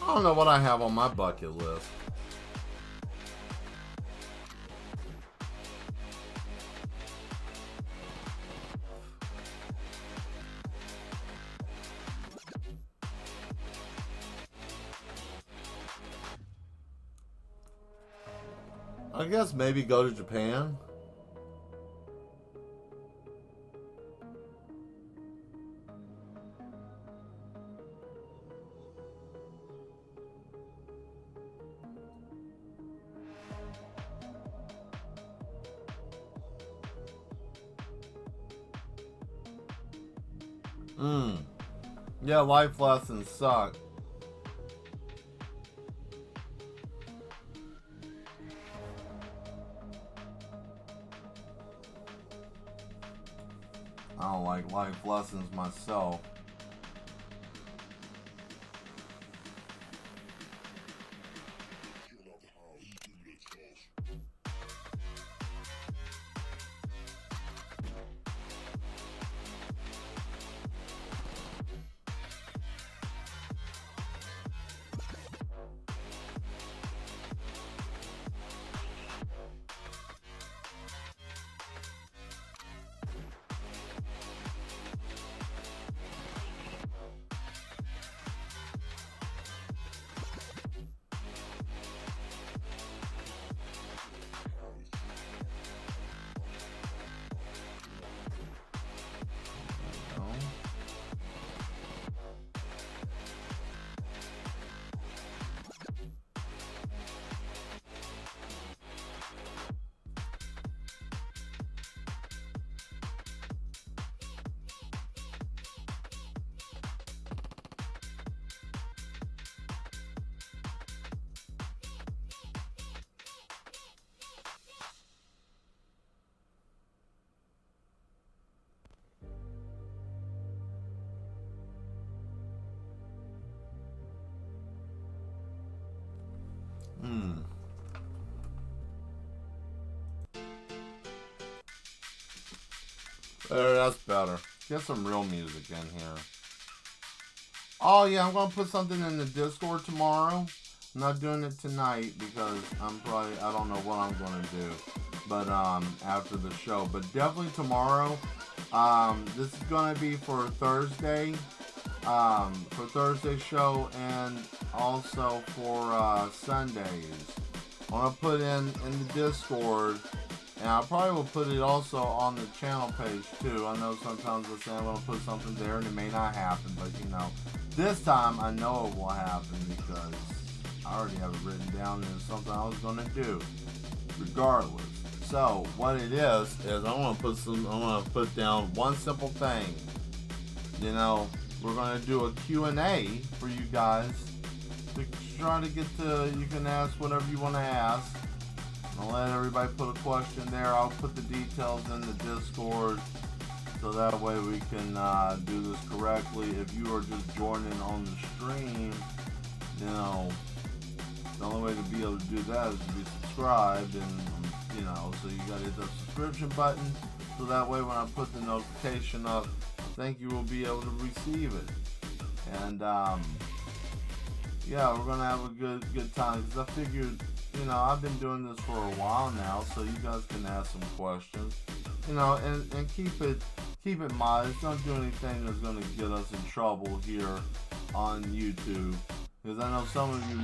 I don't know what I have on my bucket list. I guess maybe go to Japan. Yeah, life lessons suck. I don't like life lessons myself. Hmm. There, that's better. Get some real music in here. Oh yeah, I'm gonna put something in the Discord tomorrow. I'm not doing it tonight because I don't know what I'm gonna do. But after the show. But definitely tomorrow. This is gonna be for Thursday. For Thursday's show and also for Sundays. I'm gonna put in the Discord. And I probably will put it also on the channel page too. I know sometimes I say I'm going to put something there and it may not happen, but you know, this time I know it will happen because I already have it written down and it's something I was going to do regardless. So what it is I'm going to put down one simple thing. You know, we're going to do a Q&A for you guys to try to get you can ask whatever you want to ask. I'll let everybody put a question there. I'll put the details in the Discord so that way we can do this correctly. If you are just joining on the stream, you know, the only way to be able to do that is to be subscribed, and you know, so you gotta hit the subscription button so that way when I put the notification up, I think you will be able to receive it. And yeah, we're gonna have a good time because I figured, you know, I've been doing this for a while now, so you guys can ask some questions, you know, and keep it modest. Don't do anything that's going to get us in trouble here on YouTube, because I know some of you,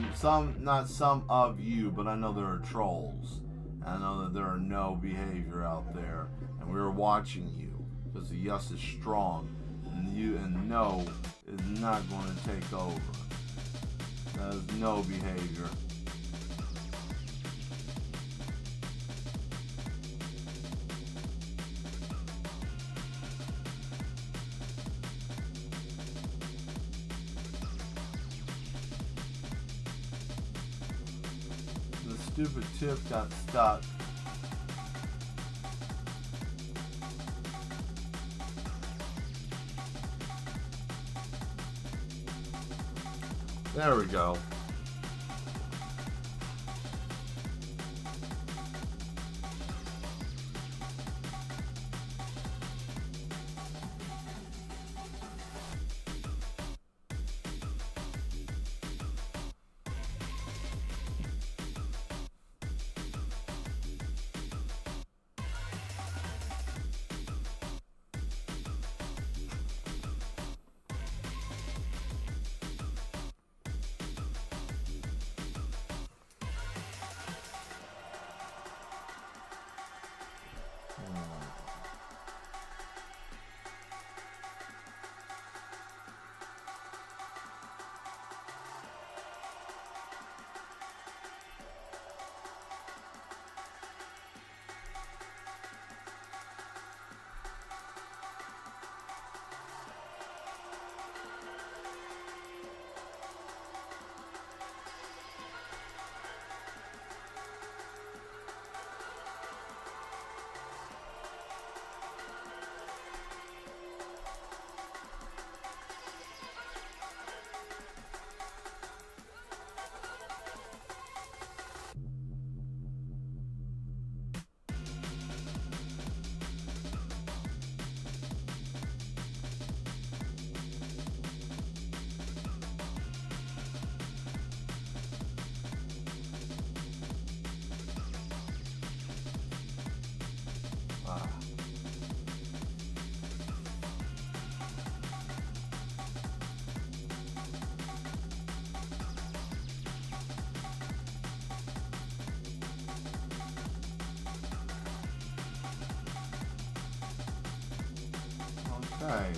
not some of you, but I know there are trolls. I know that there are no behavior out there, and we're watching you because the yes is strong, and no is not going to take over. That is no behavior. Stupid tip got stuck. There we go. Okay.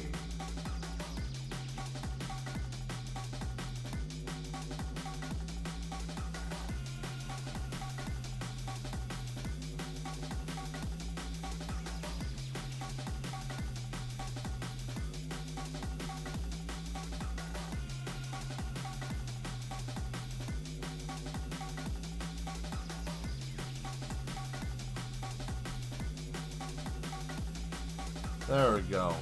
There we go.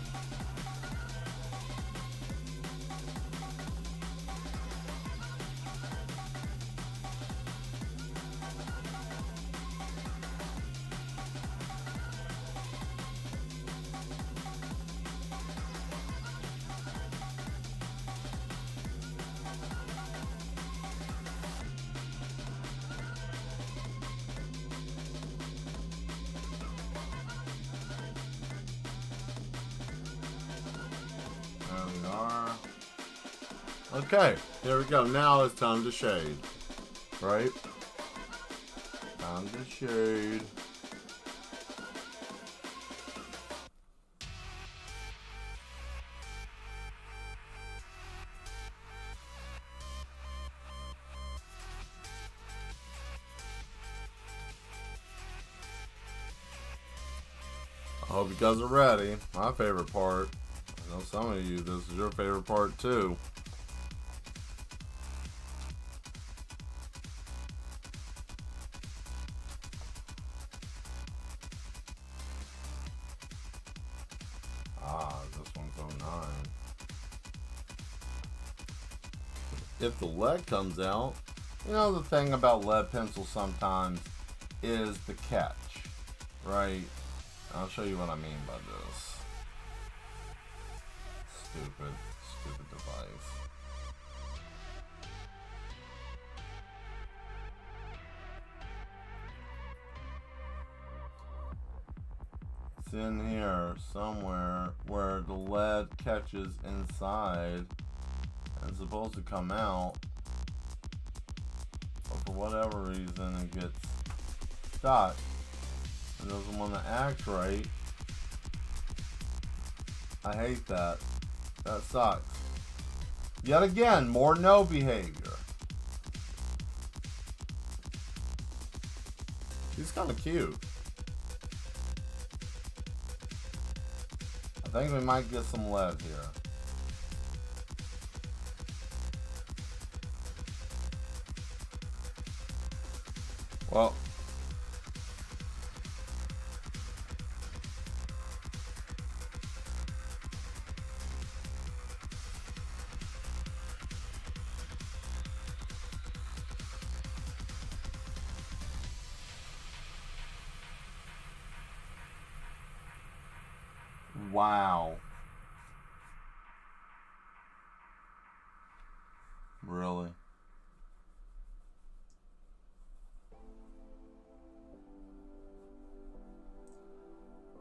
Okay, here we go. Now it's time to shade. Right? Time to shade. I hope you guys are ready. My favorite part. I know some of you, this is your favorite part too. This one's 09. If the lead comes out, you know the thing about lead pencils sometimes is the catch, right? I'll show you what I mean by this. Stupid device. It's in here somewhere where the lead catches inside and it's supposed to come out, but for whatever reason it gets stuck. It doesn't want to act right. I hate that. That sucks. Yet again, more no behavior. He's kind of cute. I think we might get some lead here. Well, wow. Really?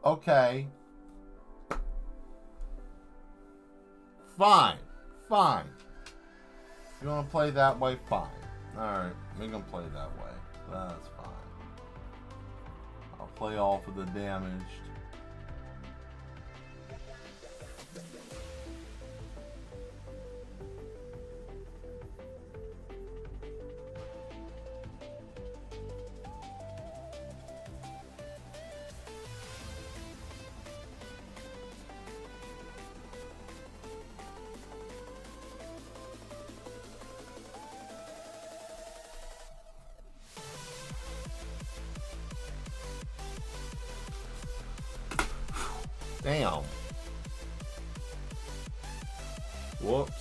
Okay. Fine. If you want to play that way, fine. Alright, we can play that way. That's fine. I'll play off of the damaged. Damn. Whoops.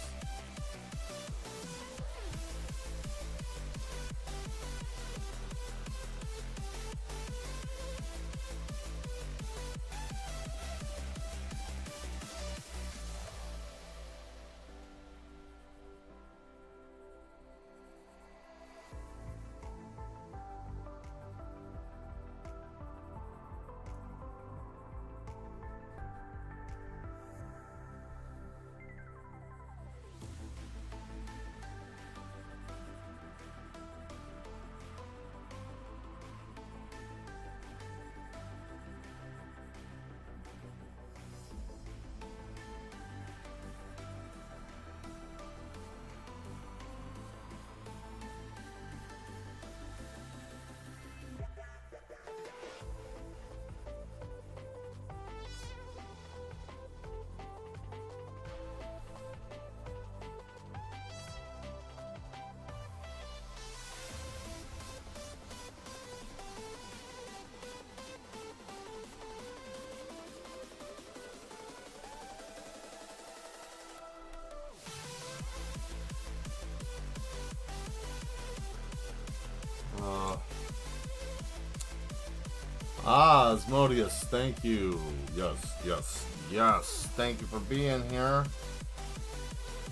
Asmodeus, thank you. Yes. Thank you for being here.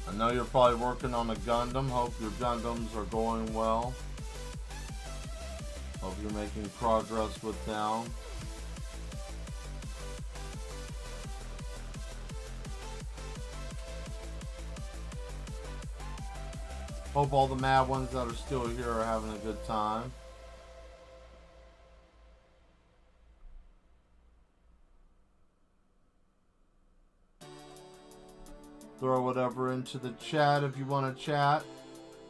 I know you're probably working on a Gundam. Hope your Gundams are going well. Hope you're making progress with them. Hope all the mad ones that are still here are having a good time. Throw whatever into the chat if you want to chat.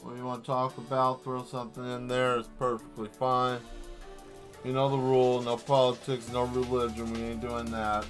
What you want to talk about, throw something in there. It's perfectly fine. You know the rule. No politics, no religion. We ain't doing that.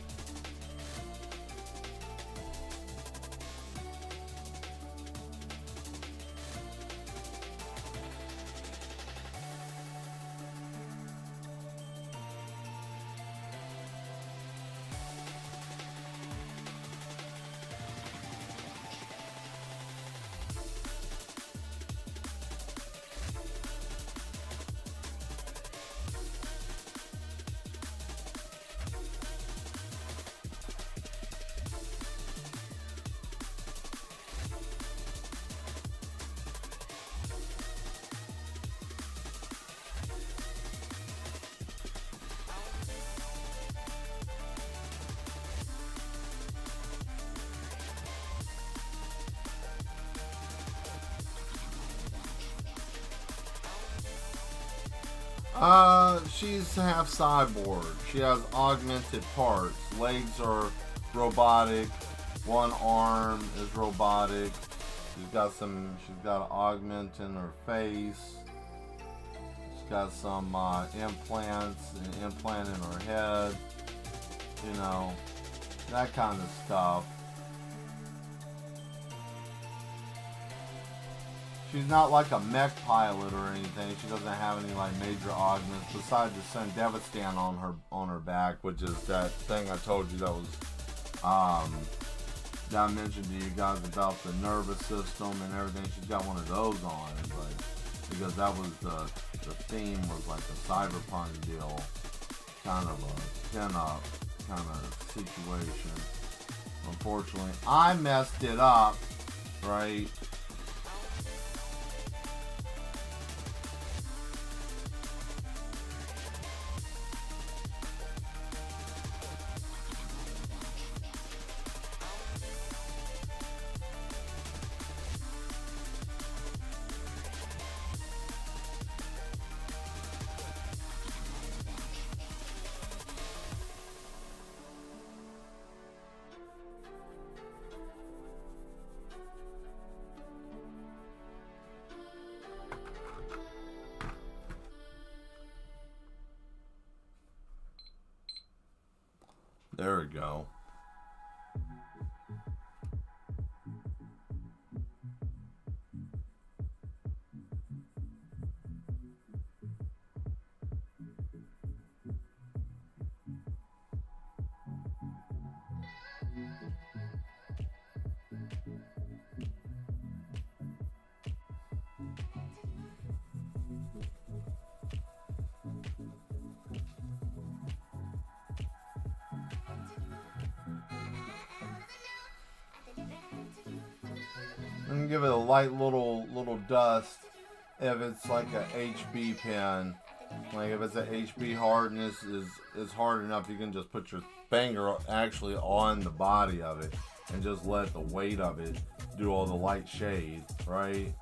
She's half cyborg. She has augmented parts. Legs are robotic. One arm is robotic. She's got an augment in her face. She's got some implants, an implant in her head. You know, that kind of stuff. She's not like a mech pilot or anything. She doesn't have any like major augments besides the Sun Devastan on her back, which is that thing I told you that was that I mentioned to you guys about the nervous system and everything. She's got one of those on, but because that was the theme was like a cyberpunk deal, kind of a pin-up kind of situation. Unfortunately, I messed it up, right? There we go. And give it a light little dust if it's like a HB pen. Like if it's a HB hardness is hard enough, you can just put your finger actually on the body of it and just let the weight of it do all the light shade, right?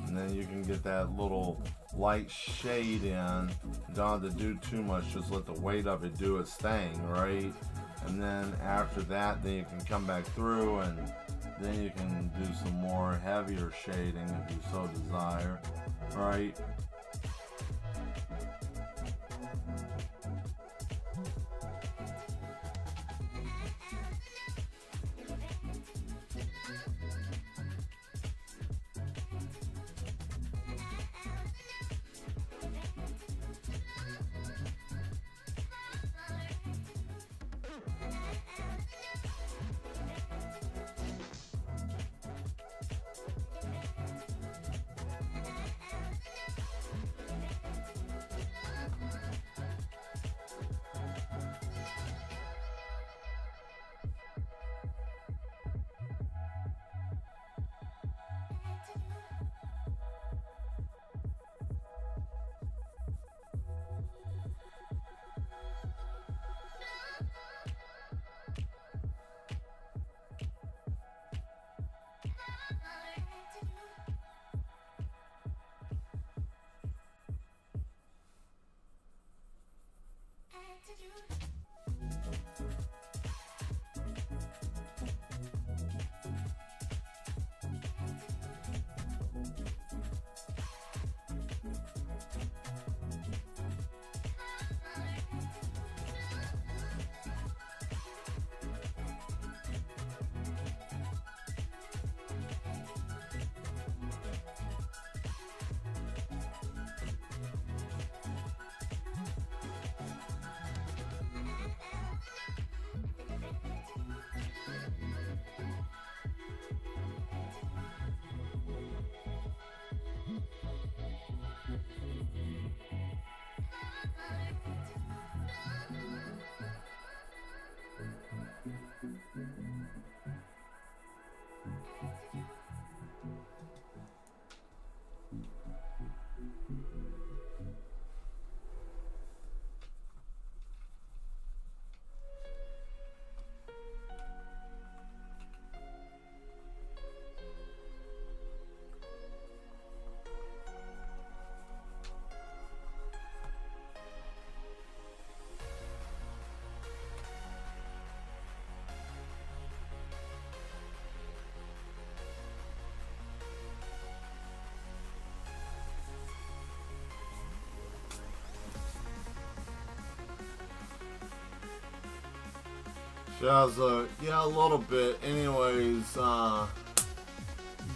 And then you can get that little light shade in. Don't have to do too much, just let the weight of it do its thing, right? And then after that, then you can come back through and then you can do some more heavier shading if you so desire, right? Yeah, a little bit. Anyways,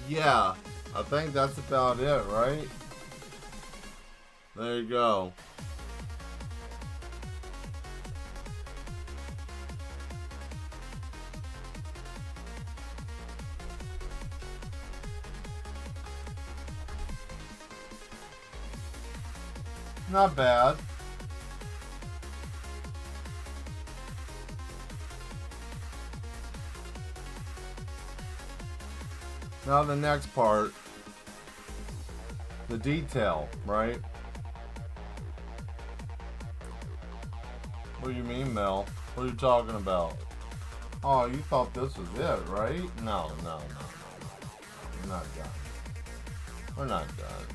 yeah, I think that's about it, right? There you go. Not bad. Now the next part, the detail, right? What do you mean, Mel? What are you talking about? Oh, you thought this was it, right? No. We're not done. We're not done.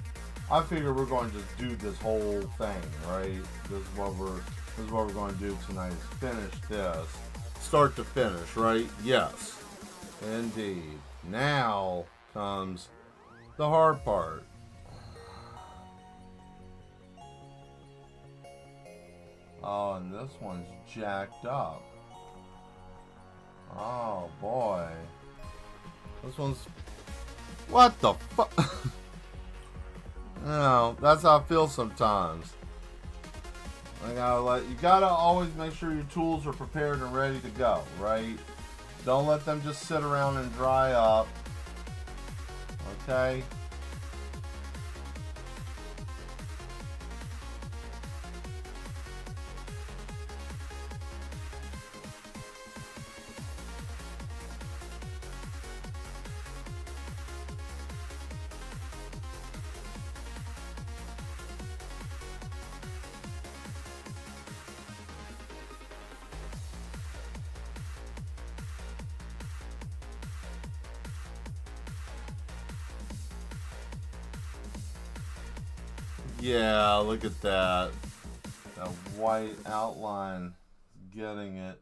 I figure we're going to just do this whole thing, right? This is what we're going to do tonight, is finish this. Start to finish, right? Yes. Indeed. Now comes the hard part. Oh, and this one's jacked up. Oh, boy. This one's... What the fuck? No, that's how I feel sometimes. You gotta always make sure your tools are prepared and ready to go, right? Don't let them just sit around and dry up. Okay? Yeah, look at that. That white outline. Getting it.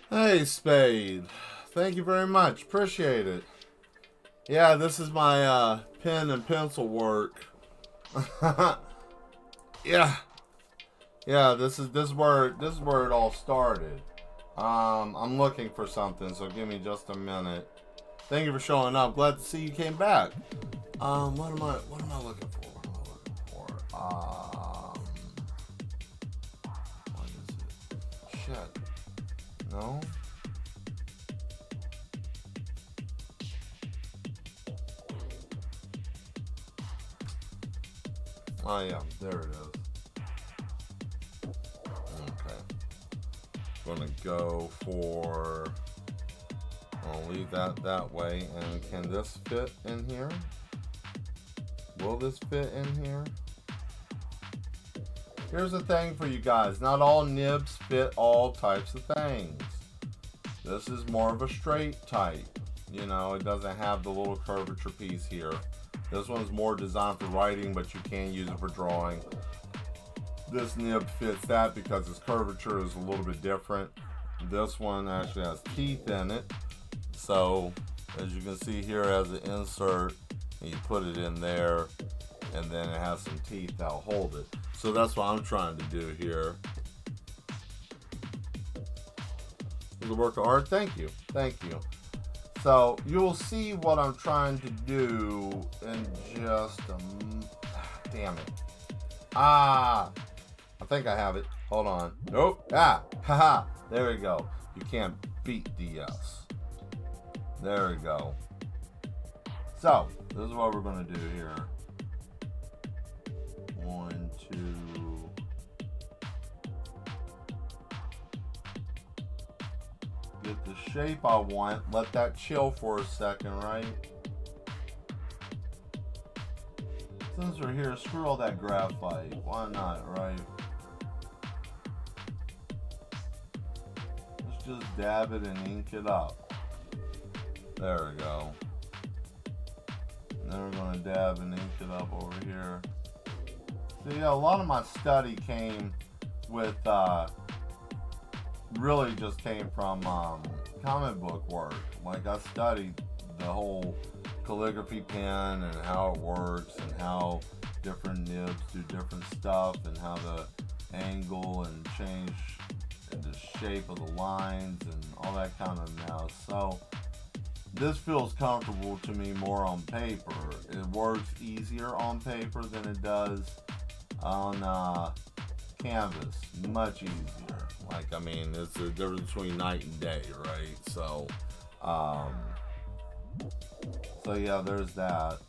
Hey, Spade. Thank you very much. Appreciate it. Yeah, this is my pen and pencil work. Yeah. Yeah, this is where it all started. I'm looking for something, so give me just a minute. Thank you for showing up. Glad to see you came back. What am I looking for? What am I looking for? What is it? Shit. No? Oh yeah, there it is. Okay. Gonna go for, I'll leave that way. And can this fit in here? Will this fit in here? Here's the thing for you guys. Not all nibs fit all types of things. This is more of a straight type. You know, it doesn't have the little curvature piece here. This one's more designed for writing, but you can use it for drawing. This nib fits that because its curvature is a little bit different. This one actually has teeth in it. So, as you can see here, as an insert, and you put it in there, and then it has some teeth that'll hold it. So that's what I'm trying to do here. The work of art. Thank you. Thank you. So you will see what I'm trying to do in just a... Damn it. I think I have it. Hold on. Nope. Haha. There we go. You can't beat DS. There we go. So, this is what we're going to do here. 1, 2... Get the shape I want. Let that chill for a second, right? Since we're here, screw all that graphite. Why not, right? Let's just dab it and ink it up. There we go. And then we're going to dab and ink it up over here. So yeah, a lot of my study came with... really just came from comic book work. Like, I studied the whole calligraphy pen and how it works and how different nibs do different stuff and how to angle and change the shape of the lines and all that kind of mess. So this feels comfortable to me more on paper. It works easier on paper than it does on canvas. Much easier. Like, I mean, it's a difference between night and day, right? So, so yeah, there's that.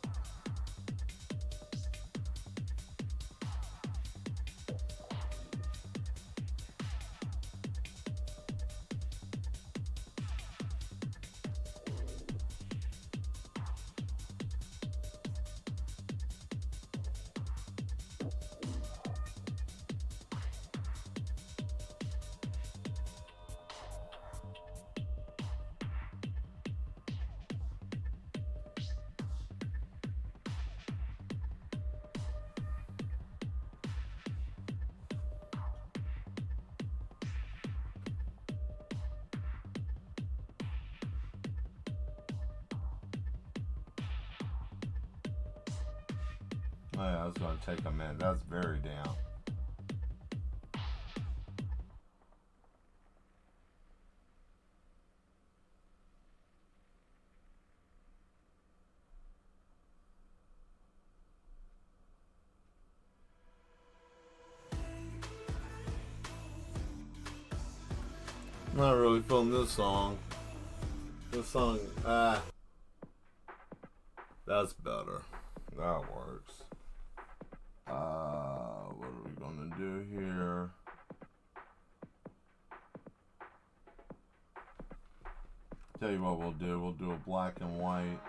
Oh yeah, that's going to take a minute. That's very down. I'm not really feeling this song. This song, that's better. That works. What are we gonna do here? Tell you what we'll do. We'll do a black and white.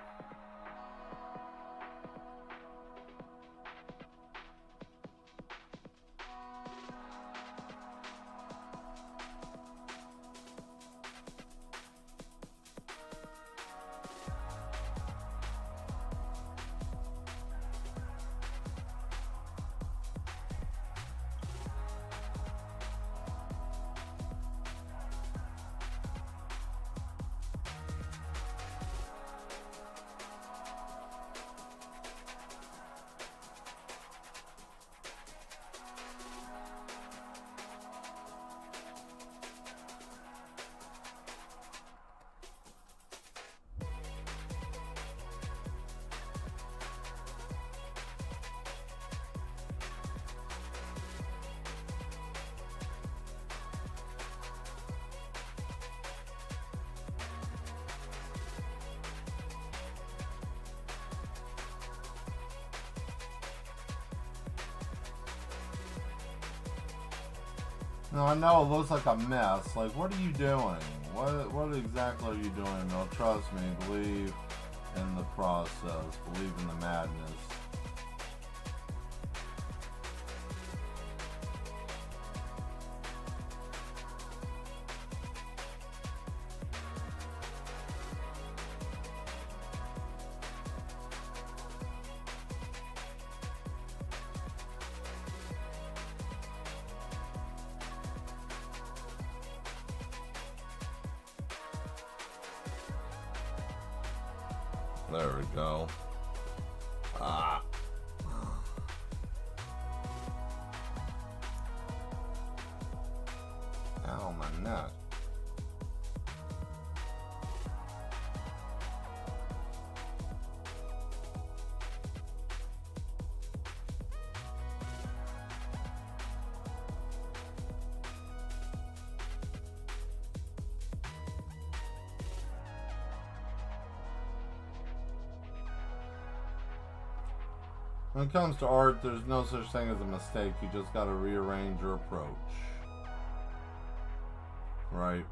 No, I know it looks like a mess. Like, what are you doing? What exactly are you doing? No, trust me. Believe in the process. Believe in the madness. There we go. Ah. Ow, my neck. When it comes to art, there's no such thing as a mistake. You just got to rearrange your approach. Right?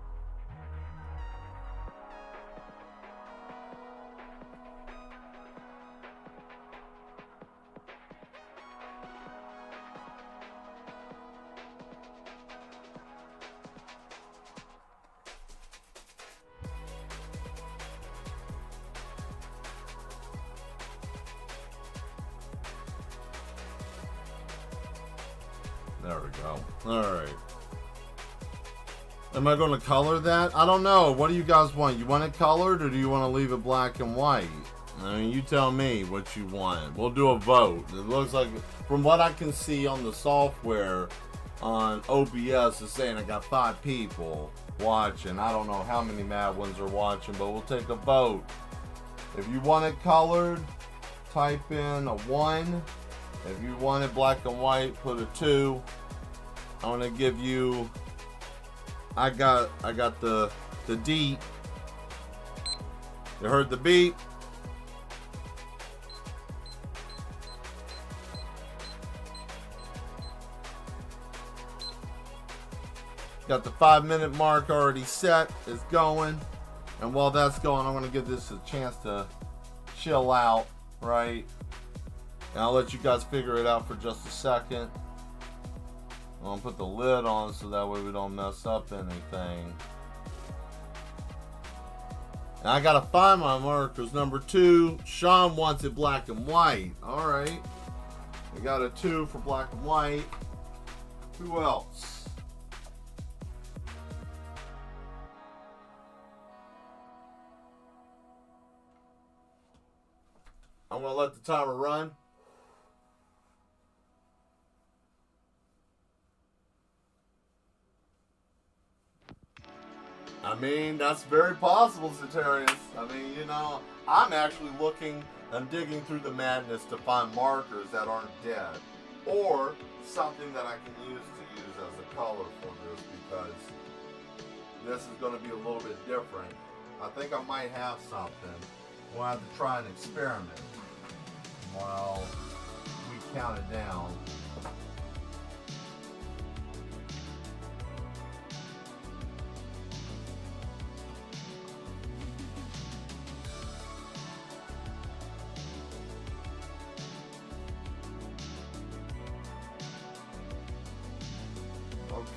There we go. Alright. Am I going to color that? I don't know. What do you guys want? You want it colored or do you want to leave it black and white? I mean, you tell me what you want. We'll do a vote. It looks like, from what I can see on the software on OBS, it's saying I got 5 people watching. I don't know how many mad ones are watching, but we'll take a vote. If you want it colored, type in a 1. If you want it black and white, put a 2. I'm gonna give you. I got the D. You heard the beep. Got the 5-minute mark already set. It's going, and while that's going, I'm gonna give this a chance to chill out, right? And I'll let you guys figure it out for just a second. I'm gonna put the lid on so that way we don't mess up anything. And I gotta find my markers. Number 2, Sean wants it black and white. Alright. We got a 2 for black and white. Who else? I'm gonna let the timer run. I mean, that's very possible, Ceterius. I mean, you know, I'm actually looking and digging through the madness to find markers that aren't dead. Or something that I can use as a color for this, because this is going to be a little bit different. I think I might have something. We'll have to try an experiment while we count it down.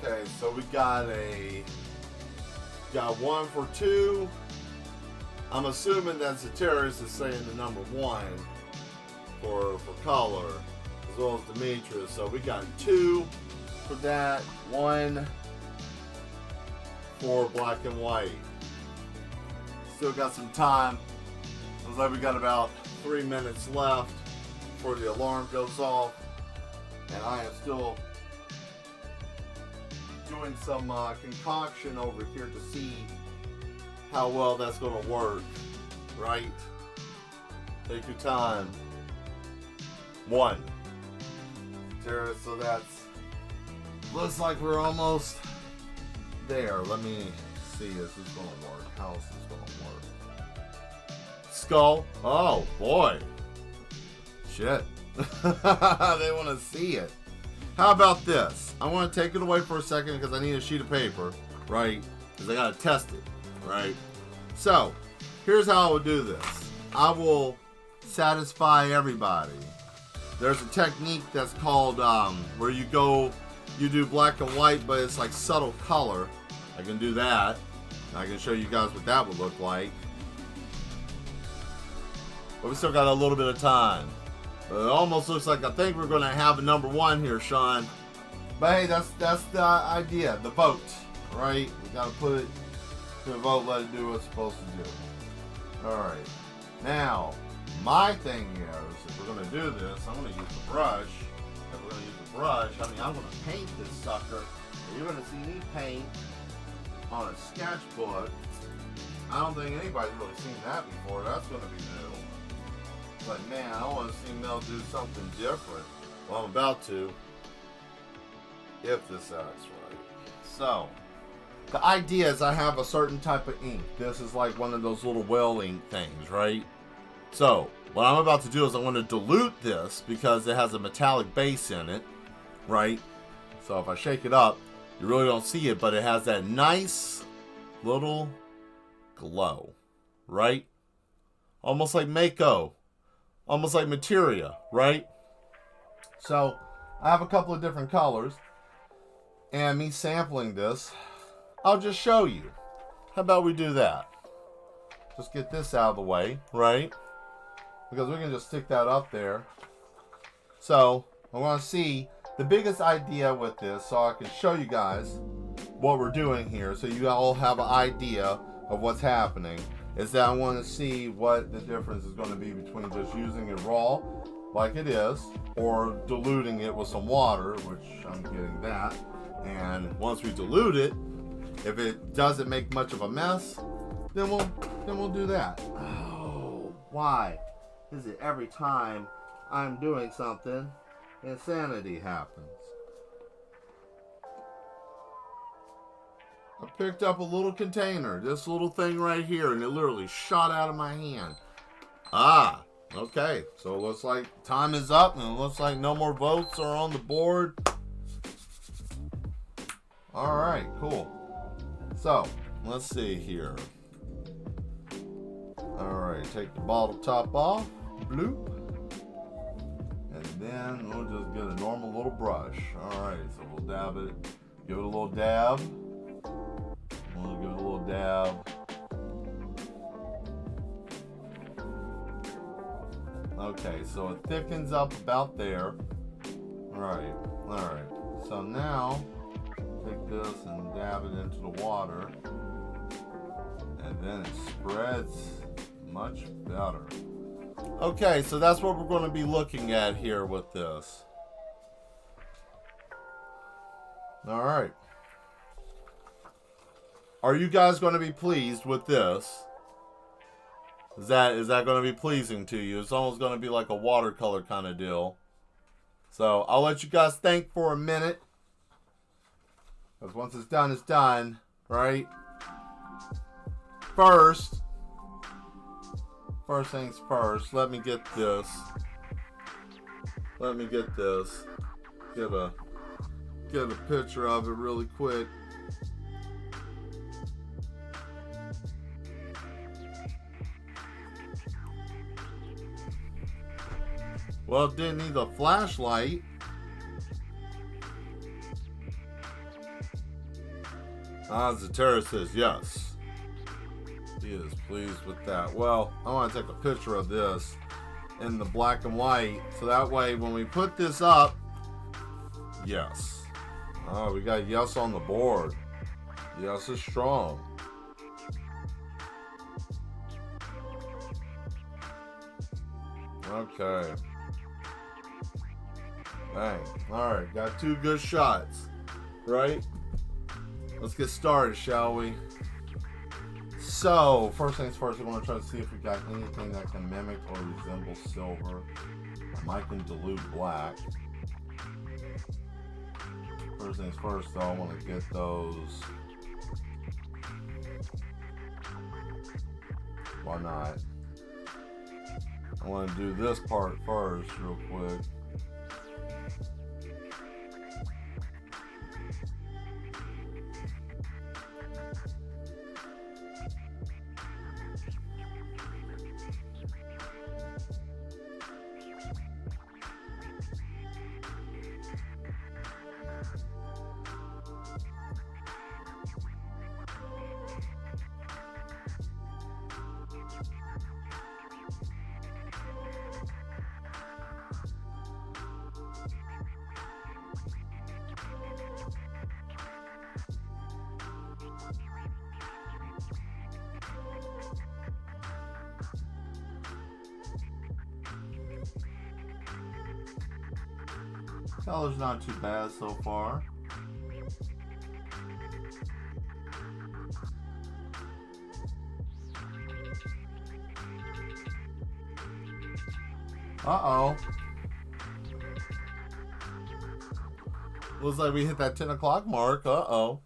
Okay, so we got 1 for 2. I'm assuming that Ceterius is saying the number 1 for color, as well as Demetrius. So we got 2 for that, 1 for black and white. Still got some time. Looks like we got about 3 minutes left before the alarm goes off, and I am still doing some concoction over here to see how well that's going to work, right? Take your time. 1. So that's, looks like we're almost there. Let me see, is this going to work? How is this going to work? Skull. Oh, boy. Shit. They want to see it. How about this? I want to take it away for a second because I need a sheet of paper, right? Because I got to test it, right? So, here's how I will do this. I will satisfy everybody. There's a technique that's called where you do black and white, but it's like subtle color. I can do that. I can show you guys what that would look like. But we still got a little bit of time. But it almost looks like I think we're going to have a number one here, Sean. But hey, that's the idea, the vote, right? We got to put it to the vote, let it do what it's supposed to do. All right. Now, my thing is, if we're going to do this, I'm going to use the brush. If we're going to use the brush, I'm going to paint this sucker. You're going to see me paint on a sketchbook. I don't think anybody's really seen that before. That's going to be new. But man, I want to see Mel do something different. Well, I'm about to. If this acts right. So, the idea is I have a certain type of ink. This is like one of those little whale ink things, right? So, what I'm about to do is I'm going to dilute this because it has a metallic base in it, right? So if I shake it up, you really don't see it, but it has that nice little glow, right? Almost like Mako. Almost like materia, right? So, I have a couple of different colors. And me sampling this, I'll just show you. How about we do that? Just get this out of the way, right? Because we can just stick that up there. So, I want to see the biggest idea with this so I can show you guys what we're doing here so you all have an idea of what's happening. Is that I want to see what the difference is going to be between just using it raw, like it is, or diluting it with some water, which I'm getting that. And once we dilute it, if it doesn't make much of a mess, then we'll do that. Oh, why is it every time I'm doing something, insanity happens? I picked up a little container, this little thing right here, and it literally shot out of my hand. Ah, okay. So it looks like time is up, and it looks like no more votes are on the board. All right, cool. So, let's see here. All right, take the bottle top off, bloop. And then we'll just get a normal little brush. All right, so we'll dab it, give it a little dab. We'll give it a little dab. Okay, so it thickens up about there. Alright, alright. So now, take this and dab it into the water. And then it spreads much better. Okay, so that's what we're going to be looking at here with this. Alright. Are you guys going to be pleased with this? Is that going to be pleasing to you? It's almost going to be like a watercolor kind of deal. So I'll let you guys think for a minute. Because once it's done, right? First things first, let me get this. Get a picture of it really quick. Well, it didn't need a flashlight. Zatara says yes. He is pleased with that. Well, I want to take a picture of this in the black and white. So that way when we put this up, yes. Oh, we got yes on the board. Yes is strong. Okay. Bang. Alright, got two good shots. Right? Let's get started, shall we? So, first things first, we're going to try to see if we got anything that can mimic or resemble silver. I can dilute black. First things first, though, I want to get those. Why not? I want to do this part first, real quick. Color's not too bad so far. Uh-oh. Looks like we hit that 10 o'clock mark. Uh-oh.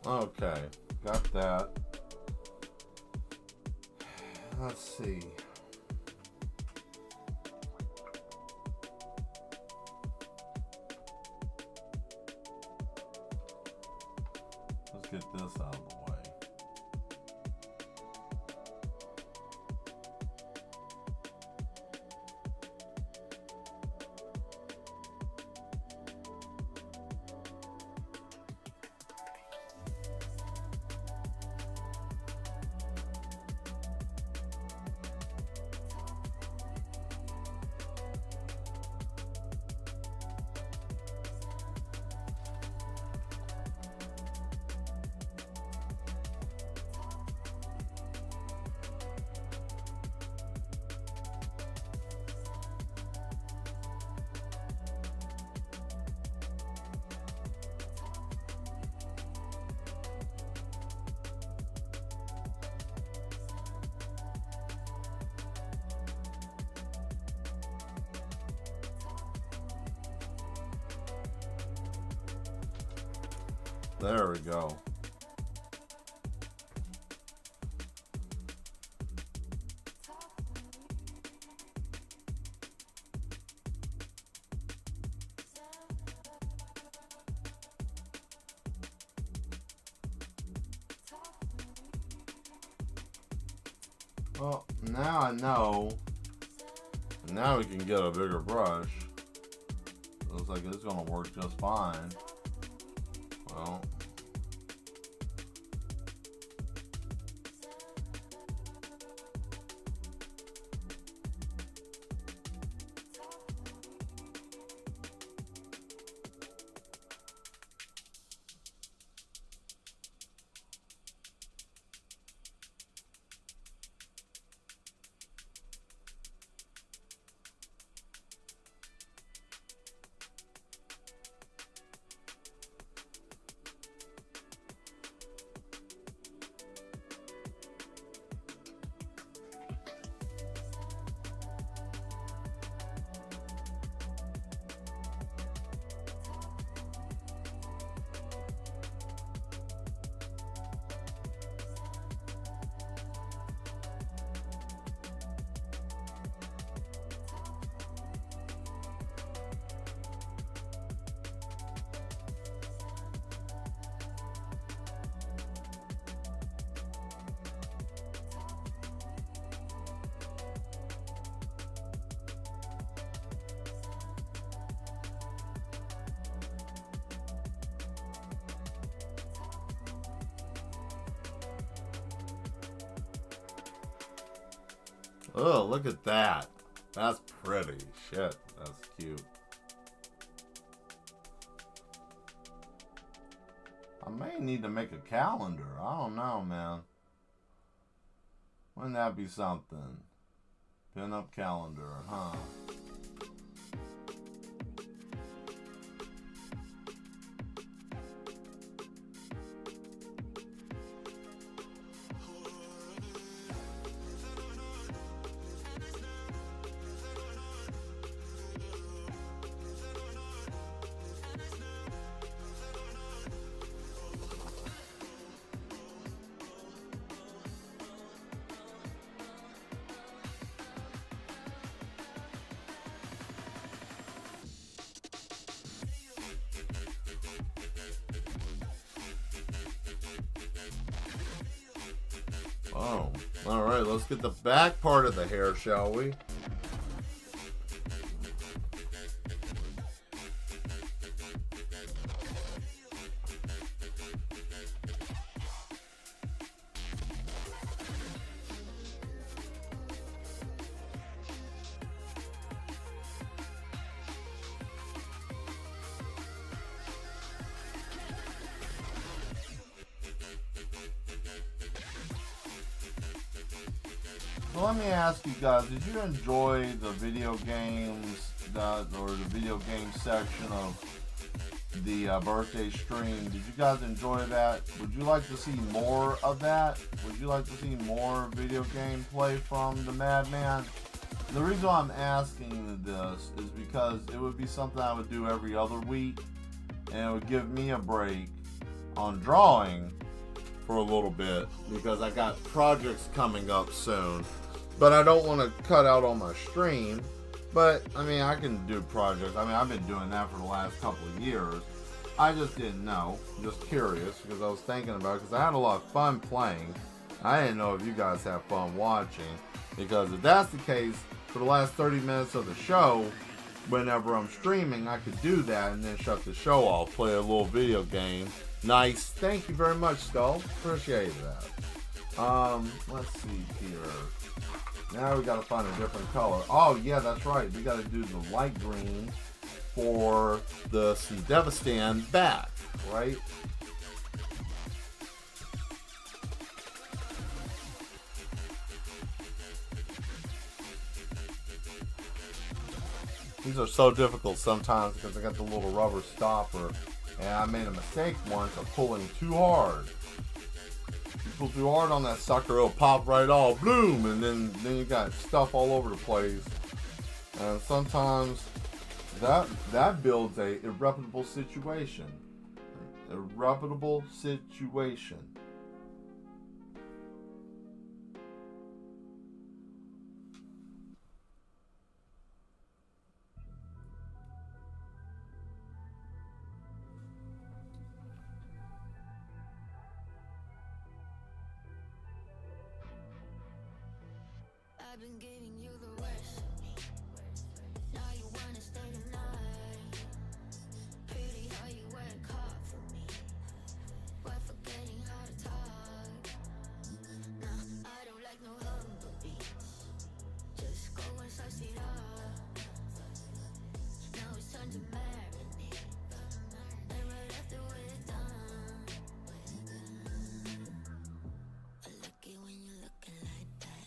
Okay, got that. Let's see. Let's get this out of the way. There we go. Well, now I know. Now we can get a bigger brush. Looks like it's gonna work just fine. Well. Oh, look at that. That's pretty. Shit, that's cute. I may need to make a calendar. I don't know, man. Wouldn't that be something? Pin up calendar, huh? Oh, all right. Let's get the back part of the hair, shall we? So let me ask you guys, did you enjoy the video games or the video game section of the birthday stream? Did you guys enjoy that? Would you like to see more of that? Would you like to see more video game play from the Madman? The reason why I'm asking this is because it would be something I would do every other week, and it would give me a break on drawing for a little bit because I got projects coming up soon. But I don't want to cut out on my stream. But, I mean, I can do projects. I mean, I've been doing that for the last couple of years. I just didn't know. Just curious, because I was thinking about it, because I had a lot of fun playing. I didn't know if you guys have fun watching. Because if that's the case, for the last 30 minutes of the show, whenever I'm streaming, I could do that and then shut the show off, play a little video game. Nice. Thank you very much, Skull. Appreciate that. Let's see here. Now we gotta find a different color. Oh yeah, that's right. We gotta do the light green for the Devastan back, right? These are so difficult sometimes because I got the little rubber stopper, and I made a mistake once of pulling too hard. Pull too hard on that sucker, it'll pop right off, bloom, and then you got stuff all over the place. And sometimes that builds a irreparable situation. Irreparable situation. I've been giving you the worst of me. Now you wanna stay the night. Pretty how you work hard for me. We're forgetting how to talk. Nah, I don't like no humble beats. Just go and slice it up. Now it's time to marinate. And right after we're done, I like it when you're looking like that.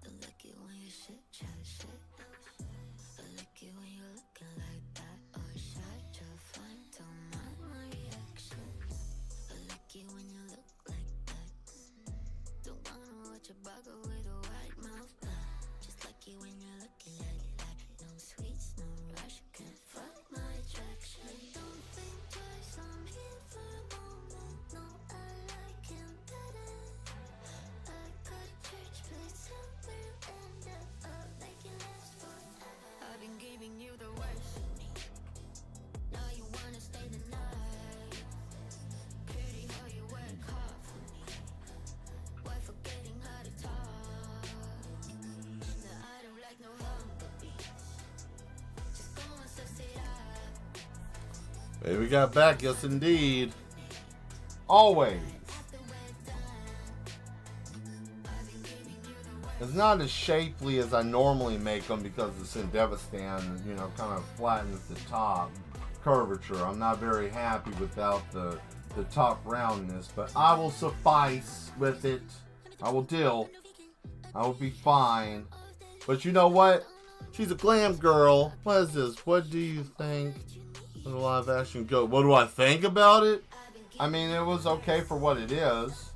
Don't like it when you shit, chat shit. I like it when you're looking like that. Or shy, try fun, don't mind my reaction. I like it when you look like that. Don't wanna watch a bugger with a white mouth. Just like it when you're looking like that. No sweets, no rush, can't fuck my attraction. Don't think twice, I'm here for a moment. No, I like him better. I got a church place somewhere and make it last forever. I've been giving you the worst of me. Now you wanna stay the night. Pretty how you work hard for me. Why forgetting how to talk? Now I don't like no humble beats. Just go and suss it up. Hey, we got back, yes indeed. Always. After we're done, I've been giving you the worst. It's not as shapely as I normally make them because the Devastan, you know, kind of flattens the top curvature. I'm not very happy without the top roundness, but I will suffice with it. I will deal. I will be fine. But you know what? She's a glam girl. What is this? What do you think of the live action go? What do I think about it? I mean, it was okay for what it is.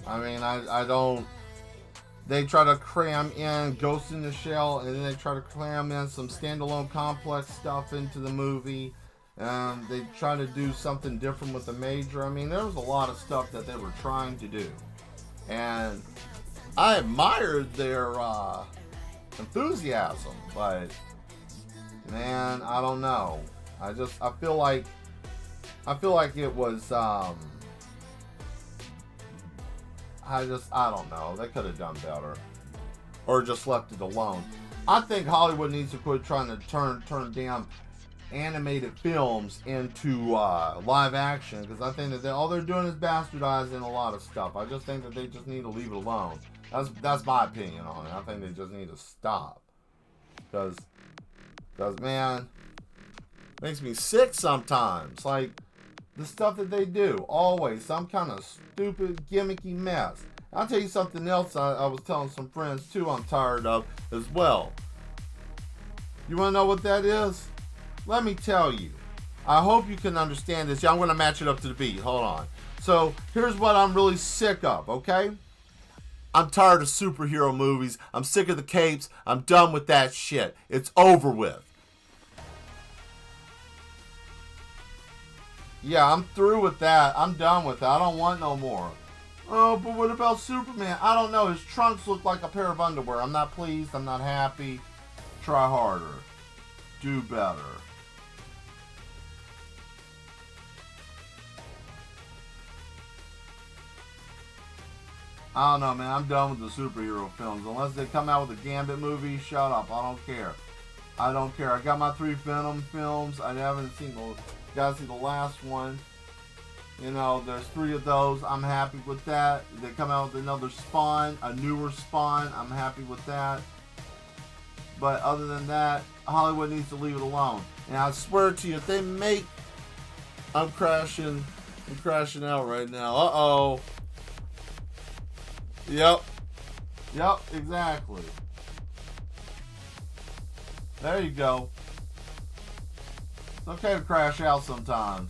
I mean, I don't... They try to cram in Ghost in the Shell, and then they try to cram in some standalone complex stuff into the movie. They try to do something different with the Major. I mean, there was a lot of stuff that they were trying to do. And I admired their enthusiasm, but man, I don't know. I feel like it was I don't know. They could have done better. Or just left it alone. I think Hollywood needs to quit trying to turn damn animated films into live action, because I think that all they're doing is bastardizing a lot of stuff. I just think that they just need to leave it alone. That's my opinion on it. I think they just need to stop. Because man, it makes me sick sometimes. Like, the stuff that they do, always some kind of stupid, gimmicky mess. I'll tell you something else I was telling some friends too I'm tired of as well. You want to know what that is? Let me tell you. I hope you can understand this. Yeah, I'm going to match it up to the beat. Hold on. So, here's what I'm really sick of, okay? I'm tired of superhero movies. I'm sick of the capes. I'm done with that shit. It's over with. Yeah, I'm through with that. I'm done with that. I don't want no more. Oh, but what about Superman? I don't know. His trunks look like a pair of underwear. I'm not pleased. I'm not happy. Try harder. Do better. I don't know, man. I'm done with the superhero films. Unless they come out with a Gambit movie, shut up. I don't care. I don't care. I got my 3 Venom films. I haven't seen gotta see the last one. You know, there's 3 of those. I'm happy with that. They come out with another Spawn, a newer Spawn. I'm happy with that. But other than that, Hollywood needs to leave it alone. And I swear to you, if they make... I'm crashing out right now. Uh-oh. Yep, exactly. There you go. It's okay to crash out sometimes.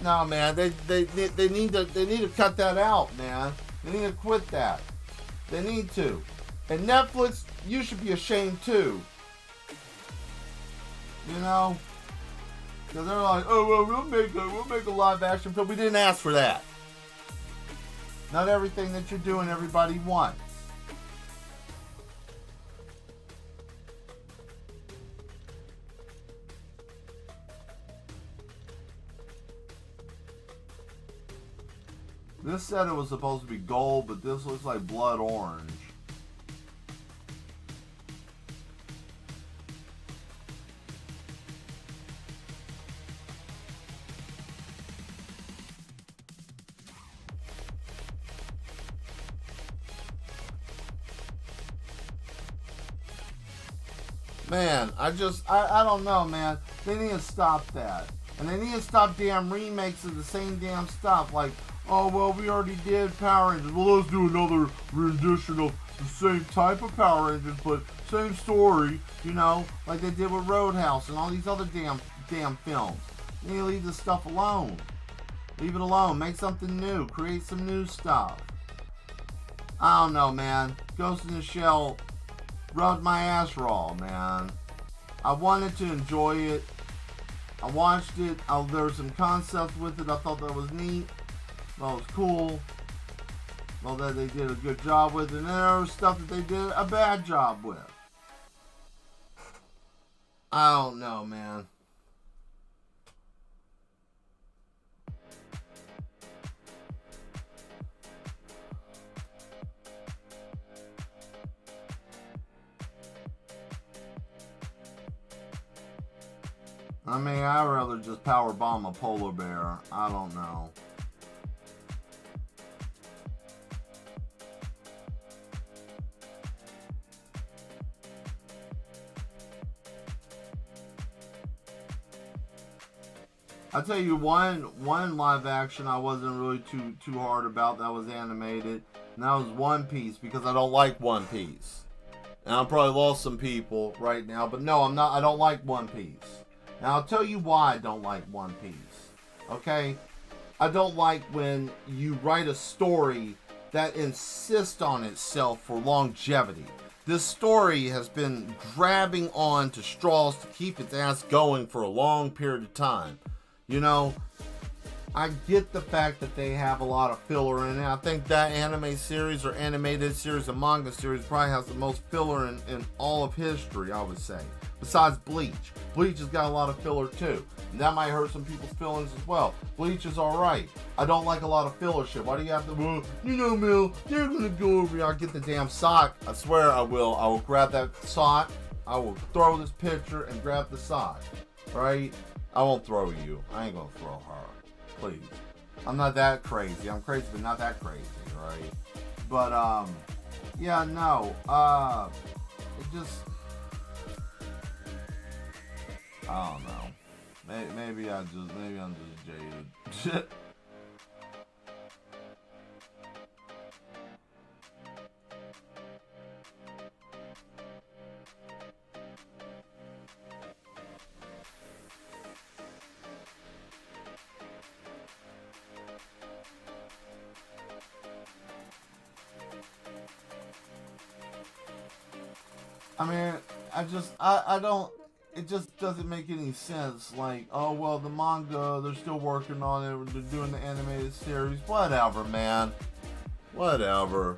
No, man, they need to cut that out, man. They need to quit that. They need to. And Netflix, you should be ashamed too. You know? Because they're like, oh, well, we'll make a live action film. We didn't ask for that. Not everything that you're doing, everybody wants. This said it was supposed to be gold, but this looks like blood orange. Man, I don't know, man. They need to stop that. And they need to stop damn remakes of the same damn stuff. Like, oh, well, we already did Power Rangers. Well, let's do another rendition of the same type of Power Rangers, but same story, you know, like they did with Roadhouse and all these other damn films. You need to leave this stuff alone. Leave it alone. Make something new. Create some new stuff. I don't know, man. Ghost in the Shell rubbed my ass raw, man. I wanted to enjoy it. I watched it. There were some concepts with it. I thought that was neat. That was cool. Well, that they did a good job with it. And then there was stuff that they did a bad job with. I don't know, man. I mean, I'd rather just power bomb a polar bear. I don't know. I'll tell you one live action I wasn't really too hard about that was animated, and that was One Piece, because I don't like One Piece. And I probably lost some people right now, but no, I'm not. I don't like One Piece. And I'll tell you why I don't like One Piece. Okay? I don't like when you write a story that insists on itself for longevity. This story has been grabbing on to straws to keep its ass going for a long period of time. You know, I get the fact that they have a lot of filler in it. I think that anime series or animated series or manga series probably has the most filler in all of history, I would say. besides bleach. Bleach has got a lot of filler too. And that might hurt some people's feelings as well. Bleach is alright. I don't like a lot of filler shit. Why do you have to, well, you know, Mel, they're gonna go over here. I'll get the damn sock. I swear I will. I will grab that sock. I will throw this picture and grab the sock. Right? I won't throw you. I ain't gonna throw her. Please. I'm not that crazy. I'm crazy, but not that crazy, right? But, yeah, no. It just, I don't know. Maybe I'm just jaded. I mean, I don't, it just doesn't make any sense. Like, oh, well, the manga, they're still working on it, they're doing the animated series, whatever, man. Whatever.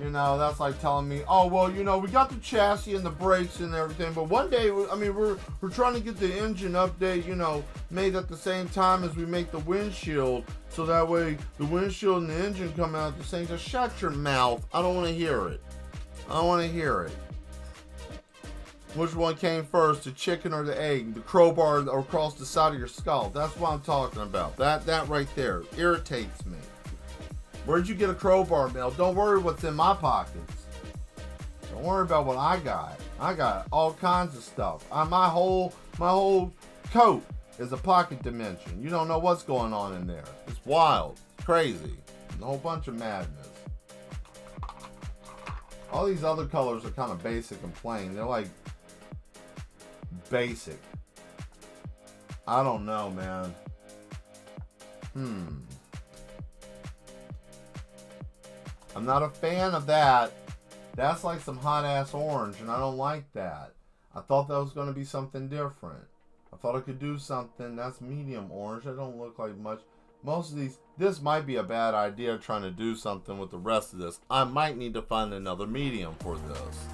You know, that's like telling me, oh, well, you know, we got the chassis and the brakes and everything, but one day, I mean, we're trying to get the engine update, you know, made at the same time as we make the windshield, so that way the windshield and the engine come out at the same time. Shut your mouth. I don't want to hear it. I don't want to hear it. Which one came first, the chicken or the egg? The crowbar across the side of your skull. That's what I'm talking about. That right there irritates me. Where'd you get a crowbar, Mel? Don't worry what's in my pockets. Don't worry about what I got. I got all kinds of stuff. My whole coat is a pocket dimension. You don't know what's going on in there. It's wild. It's crazy. A whole bunch of madness. All these other colors are kind of basic and plain. They're like basic. I don't know, man. I'm not a fan of that. That's like some hot ass orange, and I don't like that. I thought that was going to be something different. I thought I could do something that's medium orange. That don't look like much. Most of these, this might be a bad idea trying to do something with the rest of this. I might need to find another medium for this.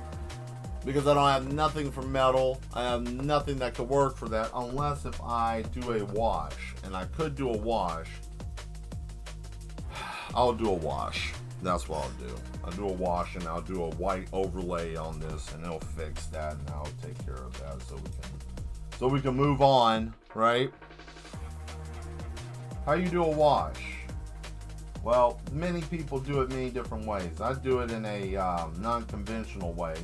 Because I don't have nothing for metal. I have nothing that could work for that unless if I do a wash. And I could do a wash. I'll do a wash. That's what I'll do. I'll do a wash and I'll do a white overlay on this and it'll fix that and I'll take care of that so we can move on, right? How you do a wash? Well, many people do it many different ways. I do it in a non-conventional way.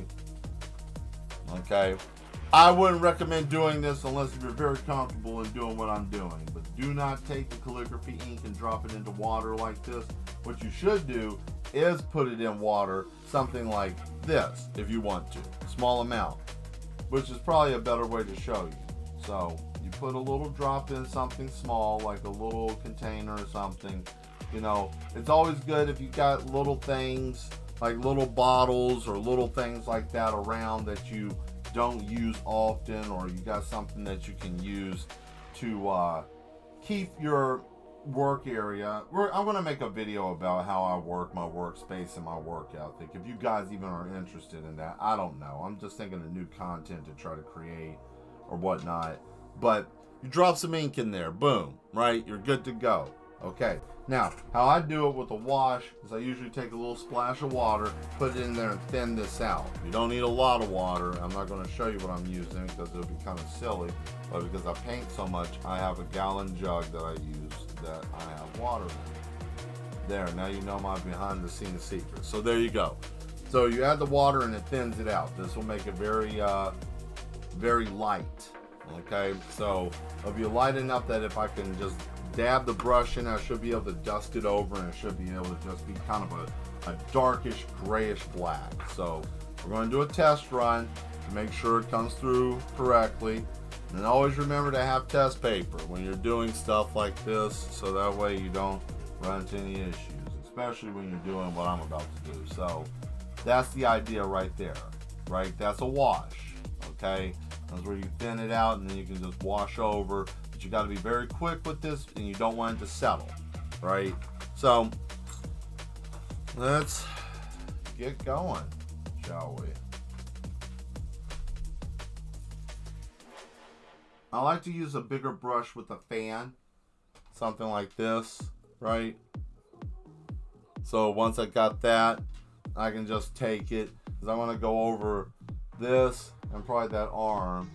Okay? I wouldn't recommend doing this unless you're very comfortable in doing what I'm doing. But do not take the calligraphy ink and drop it into water like this. What you should do is put it in water, something like this, if you want to. Small amount. Which is probably a better way to show you. So, you put a little drop in something small, like a little container or something. You know, it's always good if you got little things, like little bottles or little things like that around that you don't use often, or you got something that you can use to keep your work area. I'm going to make a video about how I work, my workspace and my work ethic. If you guys even are interested in that, I don't know. I'm just thinking of new content to try to create or whatnot. But you drop some ink in there, boom, right? You're good to go. Okay, now how I do it with a wash is I usually take a little splash of water, put it in there and thin this out. You don't need a lot of water. I'm not going to show you what I'm using because it'll be kind of silly, but because I paint so much, I have a gallon jug that I use that I have water in. There, now you know my behind the scenes secret. So there you go. So you add the water and it thins it out. This will make it very, very light. Okay, so it'll be light enough that if I can just dab the brush in, I should be able to dust it over and it should be able to just be kind of a darkish grayish black. So we're going to do a test run to make sure it comes through correctly. And always remember to have test paper when you're doing stuff like this, so that way you don't run into any issues, especially when you're doing what I'm about to do. So that's the idea right there, right? That's a wash, okay? That's where you thin it out and then you can just wash over. But you got to be very quick with this and you don't want it to settle, right? So let's get going, shall we? I like to use a bigger brush with a fan. Something like this, right? So once I got that, I can just take it. Because I want to go over this and probably that arm.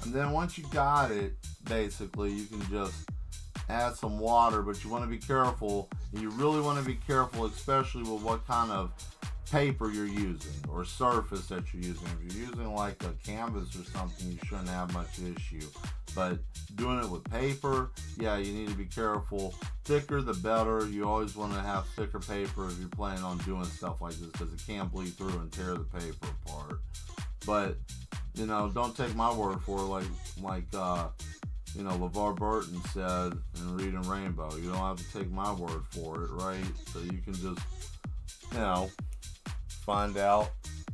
And then once you got it, basically, you can just add some water, but you want to be careful. You really want to be careful, especially with what kind of paper you're using or surface that you're using. If you're using like a canvas or something, you shouldn't have much issue. But doing it with paper, yeah, you need to be careful. Thicker the better. You always want to have thicker paper if you're planning on doing stuff like this, because it can bleed through and tear the paper apart. But you know, don't take my word for it. Like LeVar Burton said in Reading Rainbow. You don't have to take my word for it, right? So you can just, find out.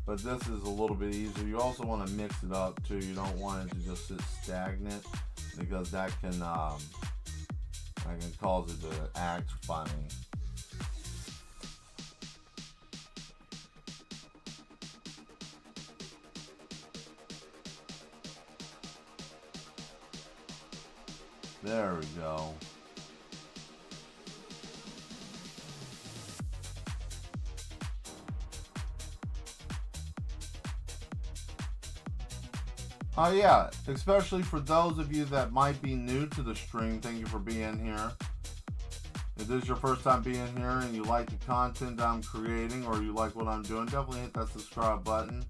But this is a little bit easier. You also want to mix it up too. You don't want it to just sit stagnant, because that can cause it to act funny. There we go. Oh yeah, especially for those of you that might be new to the stream, thank you for being here. If this is your first time being here and you like the content I'm creating or you like what I'm doing, definitely hit that subscribe button.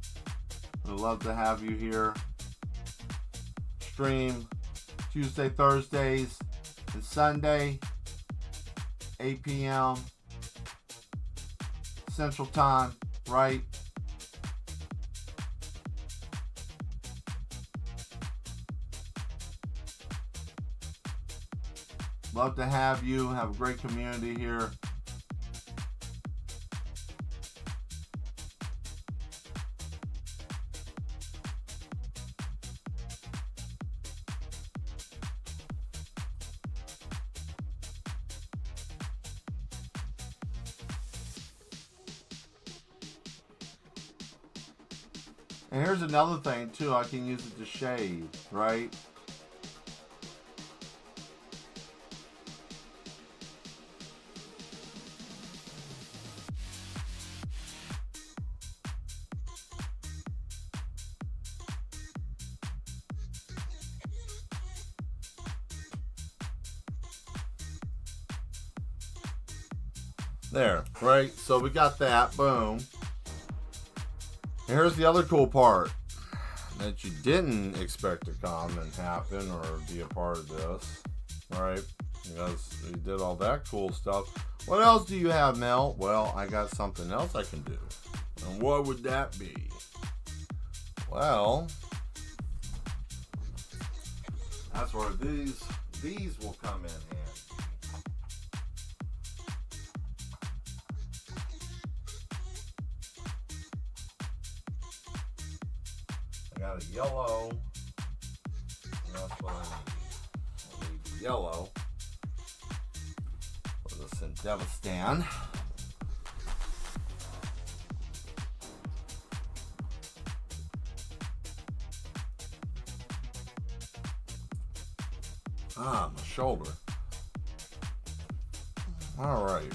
We'd love to have you here. Stream Tuesday, Thursdays, and Sunday, 8 p.m. Central Time, right? Love to have you. Have a great community here. And here's another thing too, I can use it to shade, right? There, right? So we got that, boom. And here's the other cool part that you didn't expect to come and happen or be a part of this, right? Because we did all that cool stuff. What else do you have, Mel? Well, I got something else I can do. And what would that be? Well, that's where these will come in handy. I got a yellow. That's what I need. Yellow. Put this in Devastan. Ah, my shoulder. All right.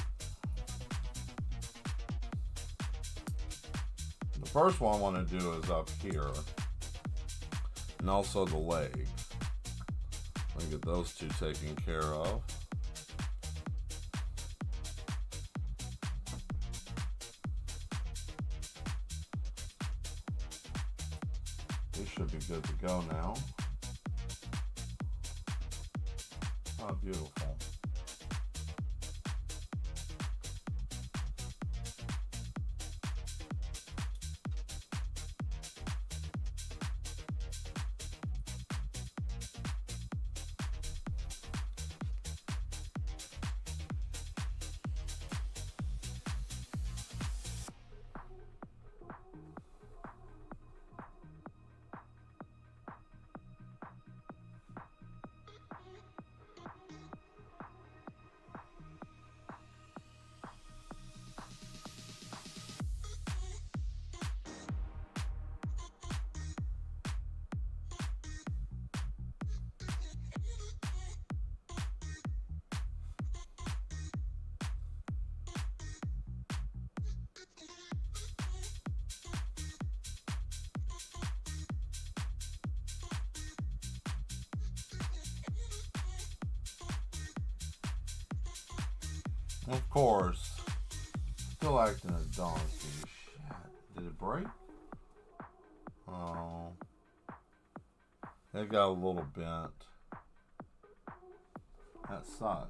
The first one I want to do is up here. And also the leg. Let me get those two taken care of. This should be good to go now. Oh, beautiful. Of course. Still acting a donkey. Shit. Did it break? Oh. It got a little bent. That sucks.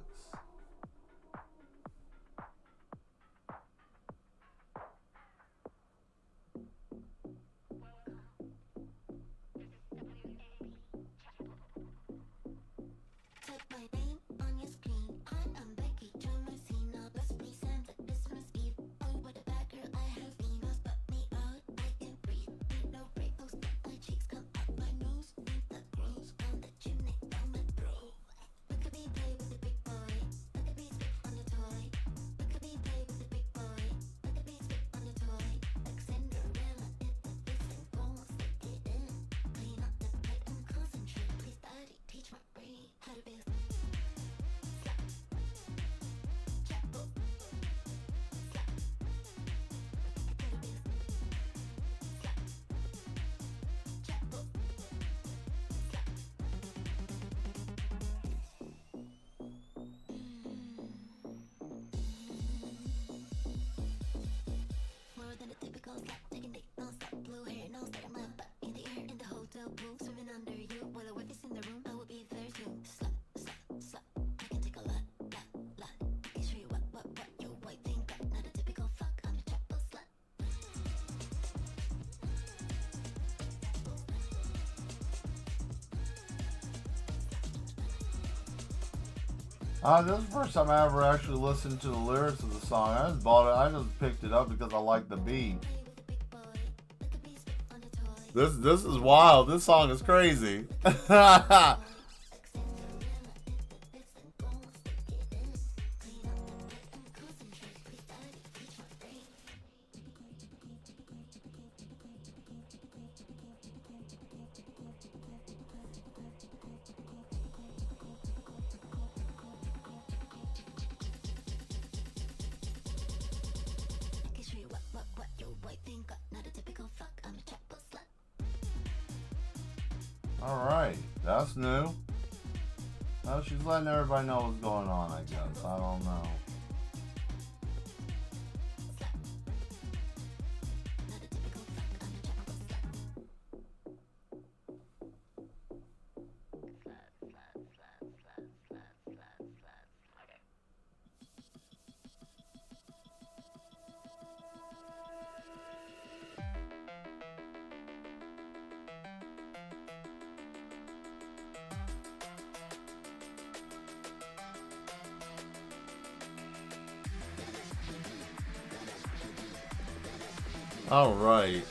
This is the first time I ever actually listened to the lyrics of the song. I just bought it. I just picked it up because I like the beat. This is wild. This song is crazy. Alright, that's new. Well, she's letting everybody know what's going on, I guess. I don't know. All right.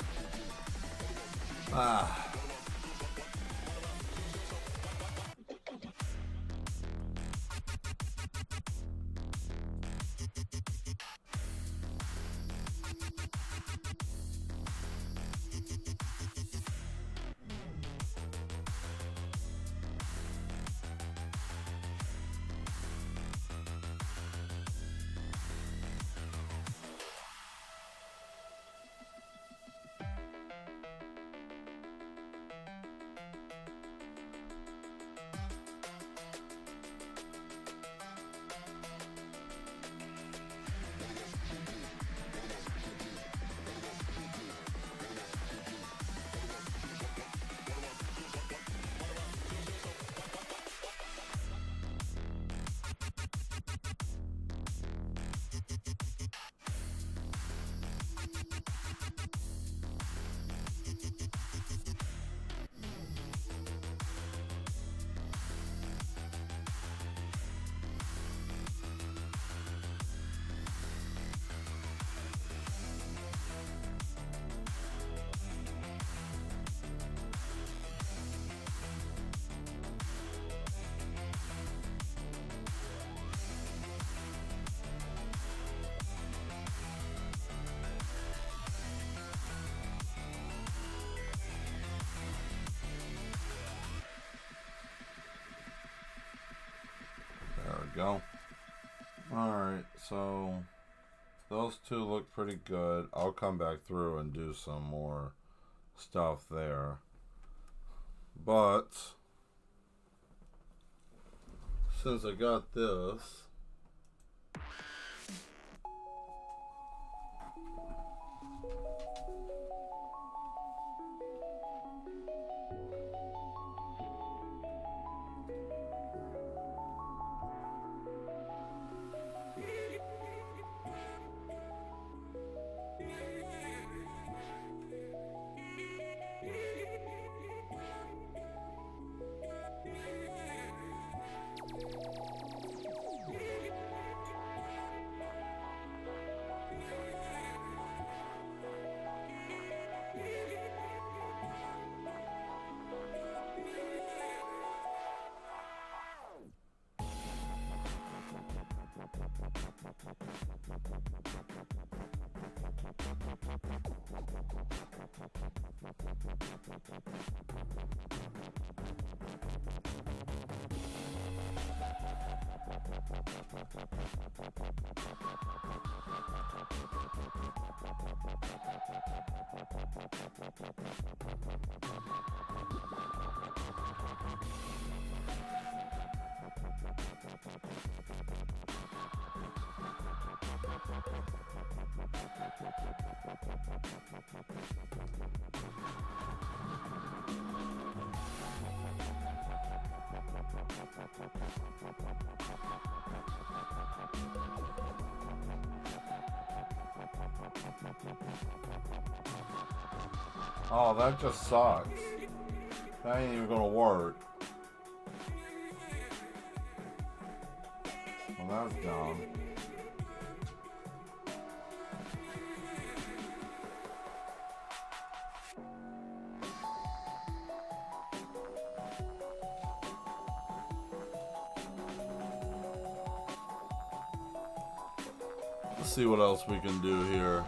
go. Alright, so those two look pretty good. I'll come back through and do some more stuff there. But since I got this, oh, that just sucks. That ain't even gonna work. Well, that's dumb. Let's see what else we can do here.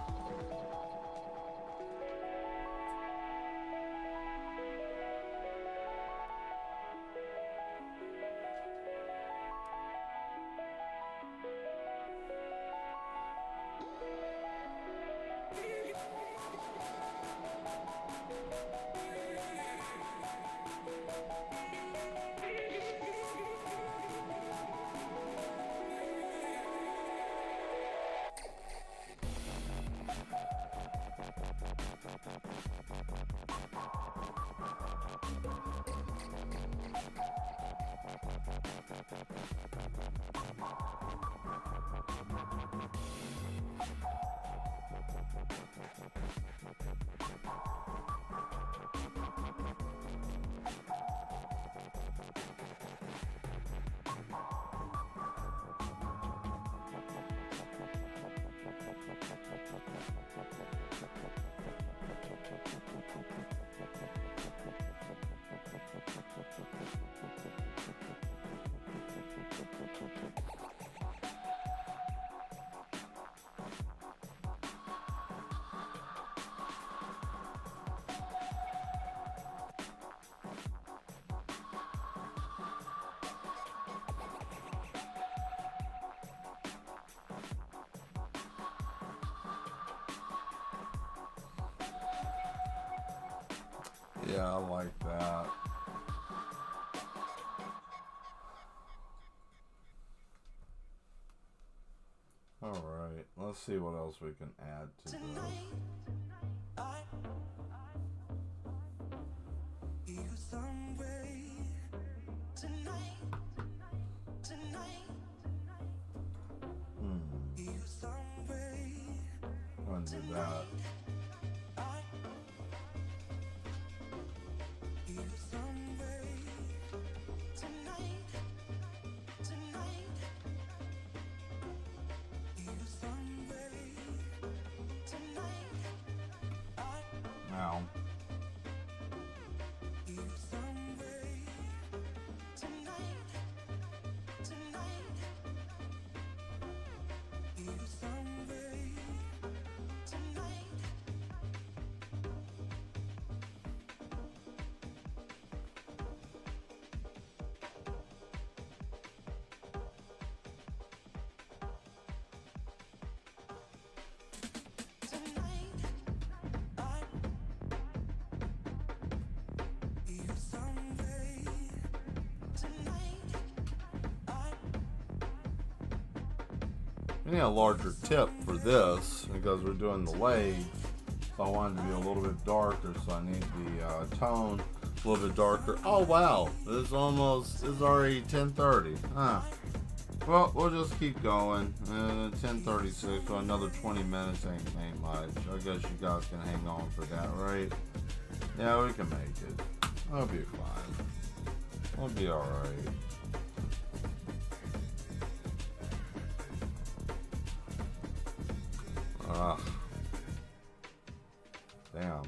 Yeah, I like that. Alright, let's see what else we can add to this. I'm gonna do that. Now. We need a larger tip for this because we're doing the wave. So I wanted to be a little bit darker, so I need the tone a little bit darker. Oh wow, it's already 10:30. Huh. Well, we'll just keep going. 10:36, so another 20 minutes ain't much. I guess you guys can hang on for that, right? Yeah, we can make it. I'll be fine. We'll be alright. Ugh. Damn.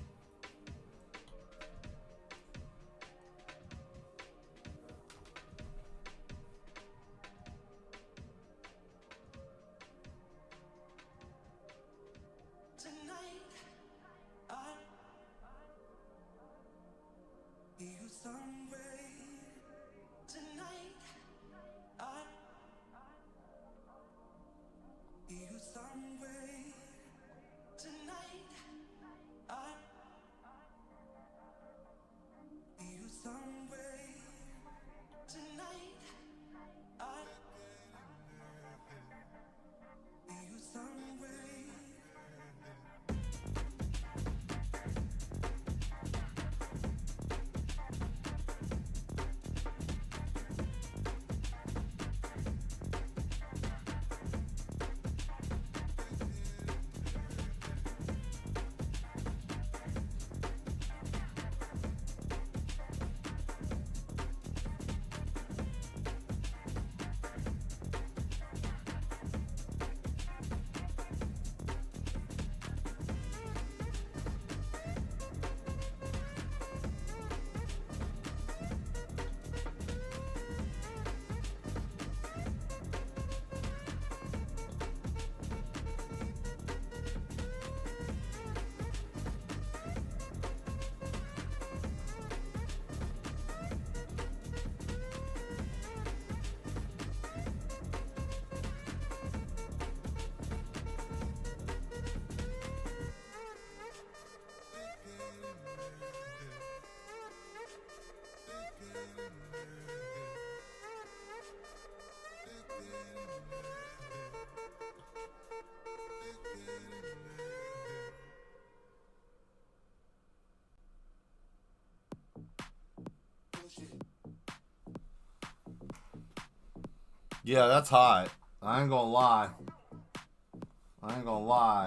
Yeah, that's hot. I ain't gonna lie.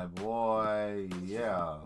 Boy. Yeah.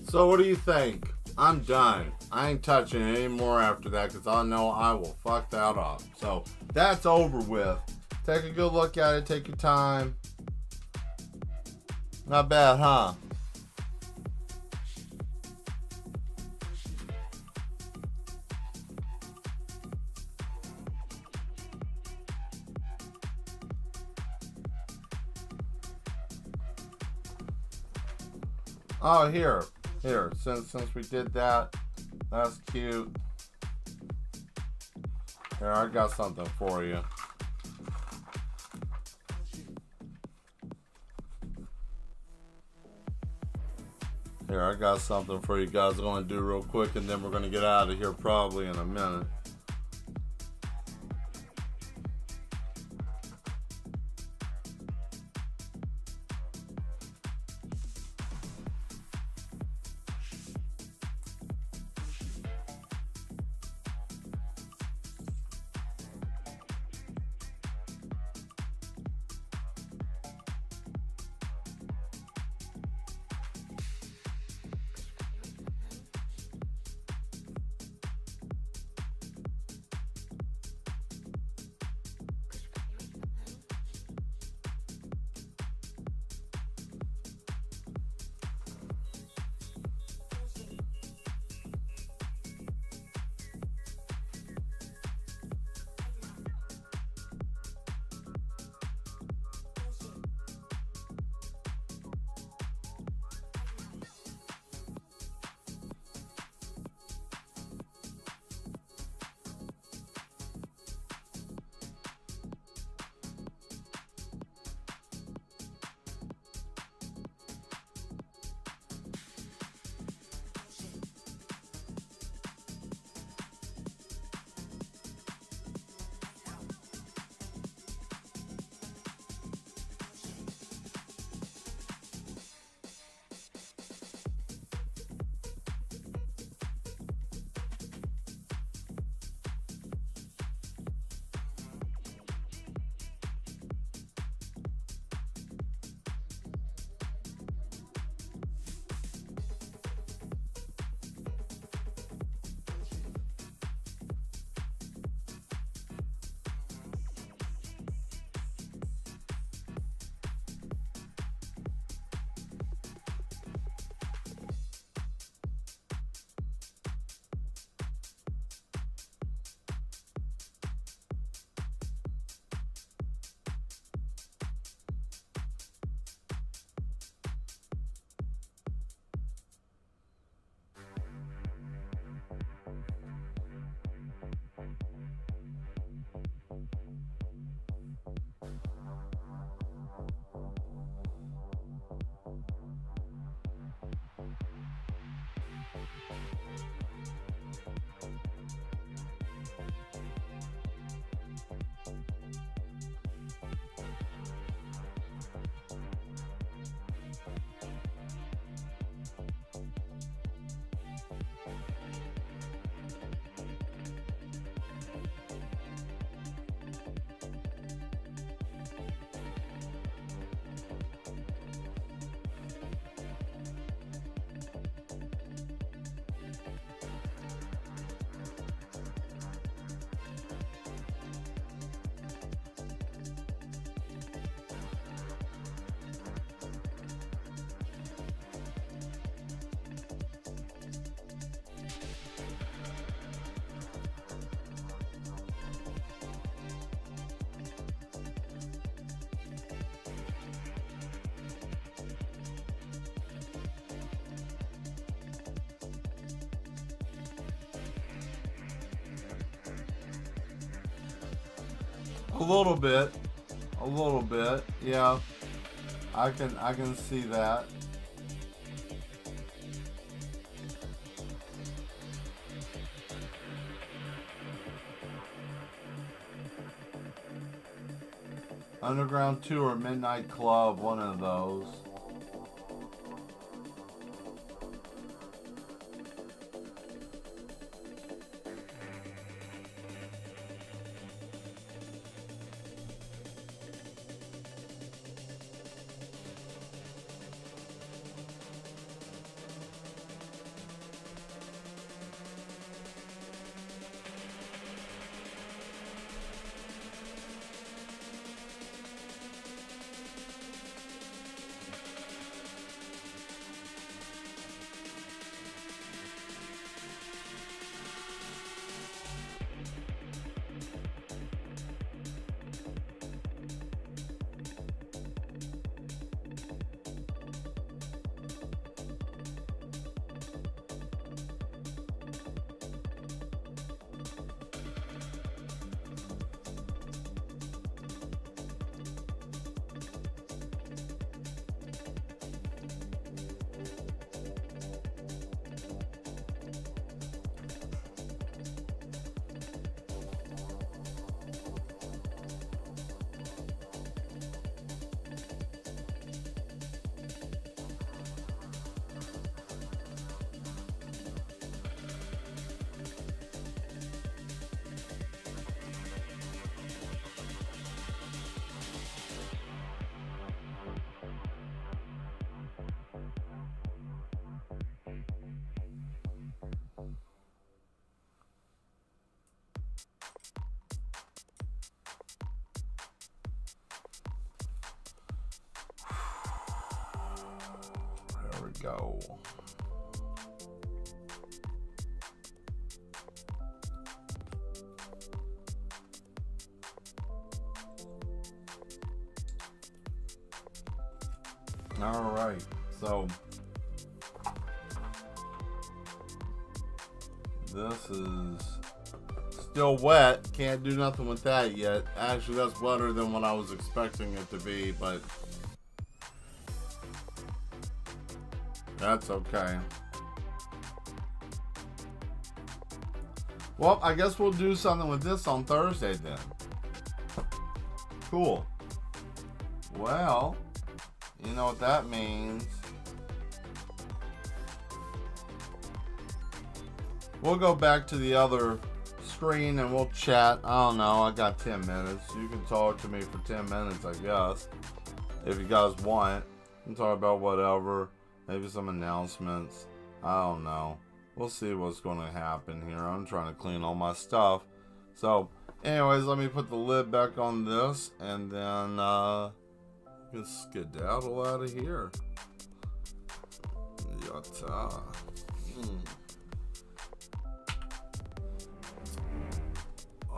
So what do you think? I'm done. I ain't touching it anymore after that because I know I will fuck that up. So that's over with. Take a good look at it. Take your time. Not bad, huh? Oh, here. Since we did that, that's cute. Here, I got something for you. Here, I got something for you guys I'm going to do real quick, and then we're going to get out of here probably in a minute. A little bit, yeah. I can see that. Underground Tour, Midnight Club, one of those. go. All right, so this is still wet. Can't do nothing with that yet. Actually, that's wetter than what I was expecting it to be, but that's okay. Well, I guess we'll do something with this on Thursday then. Cool. Well, you know what that means. We'll go back to the other screen and we'll chat. I don't know. I got 10 minutes. You can talk to me for 10 minutes, I guess. If you guys want. You can talk about whatever. Maybe some announcements. I don't know. We'll see what's going to happen here. I'm trying to clean all my stuff. So, anyways, let me put the lid back on this. And then, just skedaddle out of here. Yatta.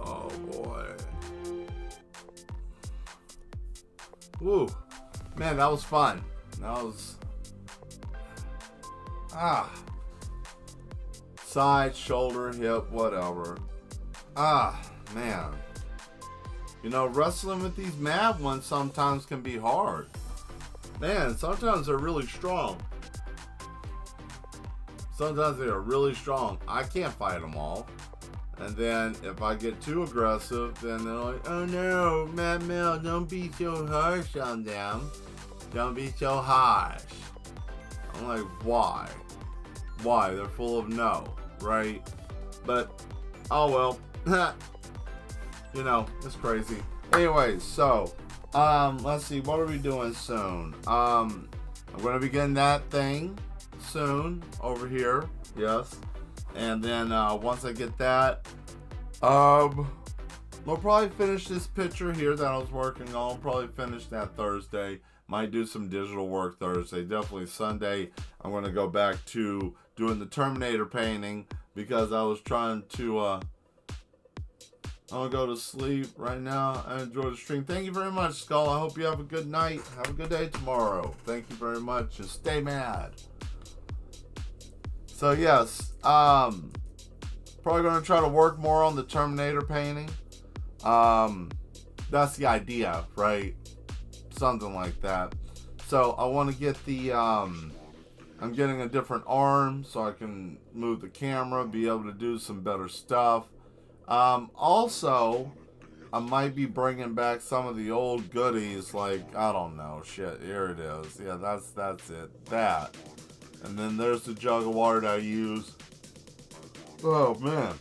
Oh boy. Woo. Man, that was fun. That was... Side, shoulder, hip, whatever. Man. You know, wrestling with these mad ones sometimes can be hard. Man, sometimes they're really strong. Sometimes they are really strong. I can't fight them all. And then if I get too aggressive, then they're like, oh no, Matt Mel, don't be so harsh on them. Don't be so harsh. I'm like, why? Why? They're full of no, right? But, oh well. You know, it's crazy. Anyways, so, let's see, what are we doing soon? I'm going to be getting that thing soon over here. Yes. And then once I get that, we'll probably finish this picture here that I was working on. Probably finish that Thursday. Might do some digital work Thursday. Definitely Sunday, I'm going to go back to doing the Terminator painting because I was trying to, I'm going to go to sleep right now. I enjoy the stream. Thank you very much, Skull. I hope you have a good night. Have a good day tomorrow. Thank you very much. And stay mad. So yes, probably going to try to work more on the Terminator painting. That's the idea, right? Something like that. So I want to get the, I'm getting a different arm so I can move the camera, be able to do some better stuff. Also, I might be bringing back some of the old goodies, like, I don't know, shit, here it is. Yeah, that's it. That. And then there's the jug of water that I use. Oh man,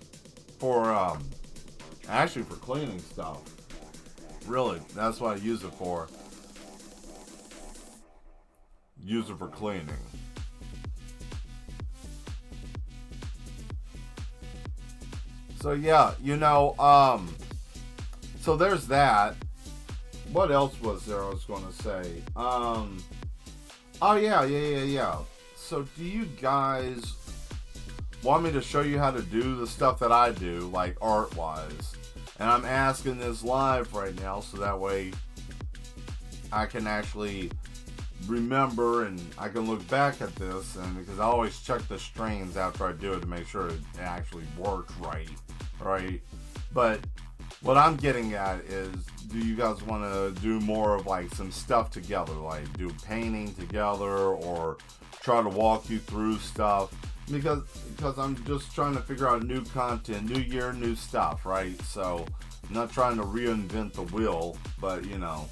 for actually for cleaning stuff. Really, that's what I use it for. Use it for cleaning. So yeah, you know, so there's that. What else was there I was going to say? Oh yeah. So do you guys want me to show you how to do the stuff that I do, like art-wise? And I'm asking this live right now so that way I can actually remember and I can look back at this, and because I always check the strains after I do it to make sure it actually works right? But what I'm getting at is, do you guys want to do more of like some stuff together, like do painting together, or try to walk you through stuff? Because I'm just trying to figure out new content, new year, new stuff, right? So I'm not trying to reinvent the wheel, but you know,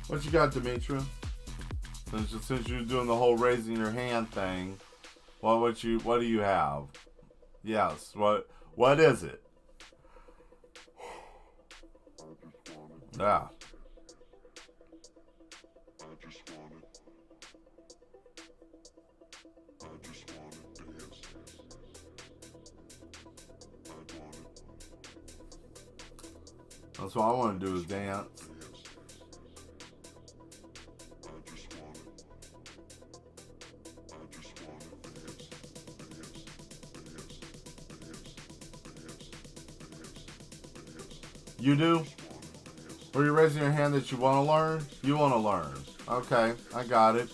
what you got, Demetria? Since you're doing the whole raising your hand thing, what do you have? Yes, what is it? Yeah. That's what I want to do is dance. You do? Were you raising your hand that you want to learn? You want to learn. Okay, I got it.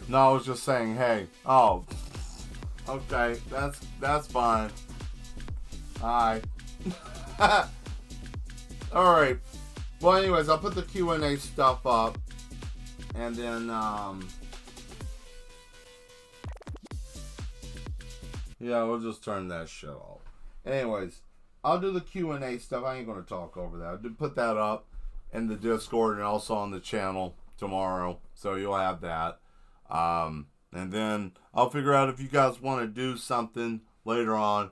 No, I was just saying, hey. Oh. Okay, that's fine. Hi. Alright. Well, anyways, I'll put the Q&A stuff up. And then, yeah, we'll just turn that shit off. Anyways, I'll do the Q&A stuff. I ain't going to talk over that. I'll put that up in the Discord and also on the channel tomorrow. So you'll have that. And then I'll figure out if you guys want to do something later on.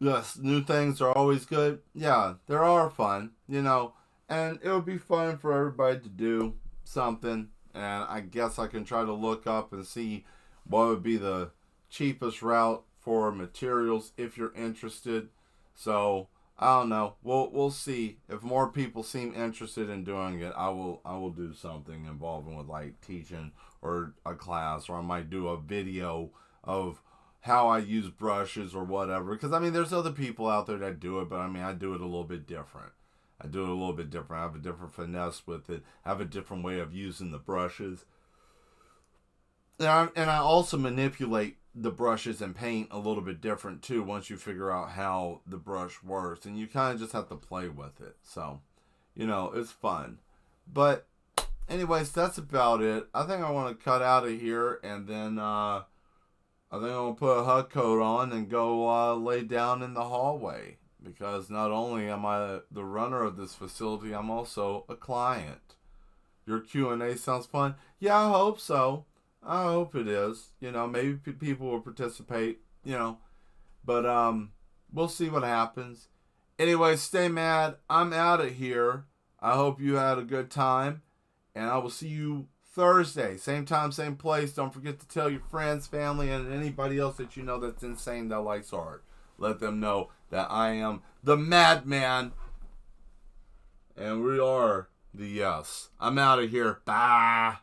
Yes, new things are always good. Yeah, they are fun, you know. And it would be fun for everybody to do something. And I guess I can try to look up and see what would be the cheapest route for materials if you're interested. So I don't know. We'll see. If more people seem interested in doing it, I will do something involving with like teaching or a class, or I might do a video of how I use brushes or whatever. Because I mean, there's other people out there that do it, but I mean, I do it a little bit different. I have a different finesse with it. I have a different way of using the brushes. And I also manipulate the brushes and paint a little bit different too once you figure out how the brush works. And you kind of just have to play with it. So, you know, it's fun. But anyways, that's about it. I think I want to cut out of here, and then I think I'm going to put a HUD coat on and go lay down in the hallway. Because not only am I the runner of this facility, I'm also a client. Your Q&A sounds fun? Yeah, I hope so. I hope it is. You know, maybe people will participate, you know. But we'll see what happens. Anyway, stay mad. I'm out of here. I hope you had a good time. And I will see you Thursday. Same time, same place. Don't forget to tell your friends, family, and anybody else that you know that's insane that likes art. Let them know that I am the madman. And we are the yes. I'm out of here. Bye.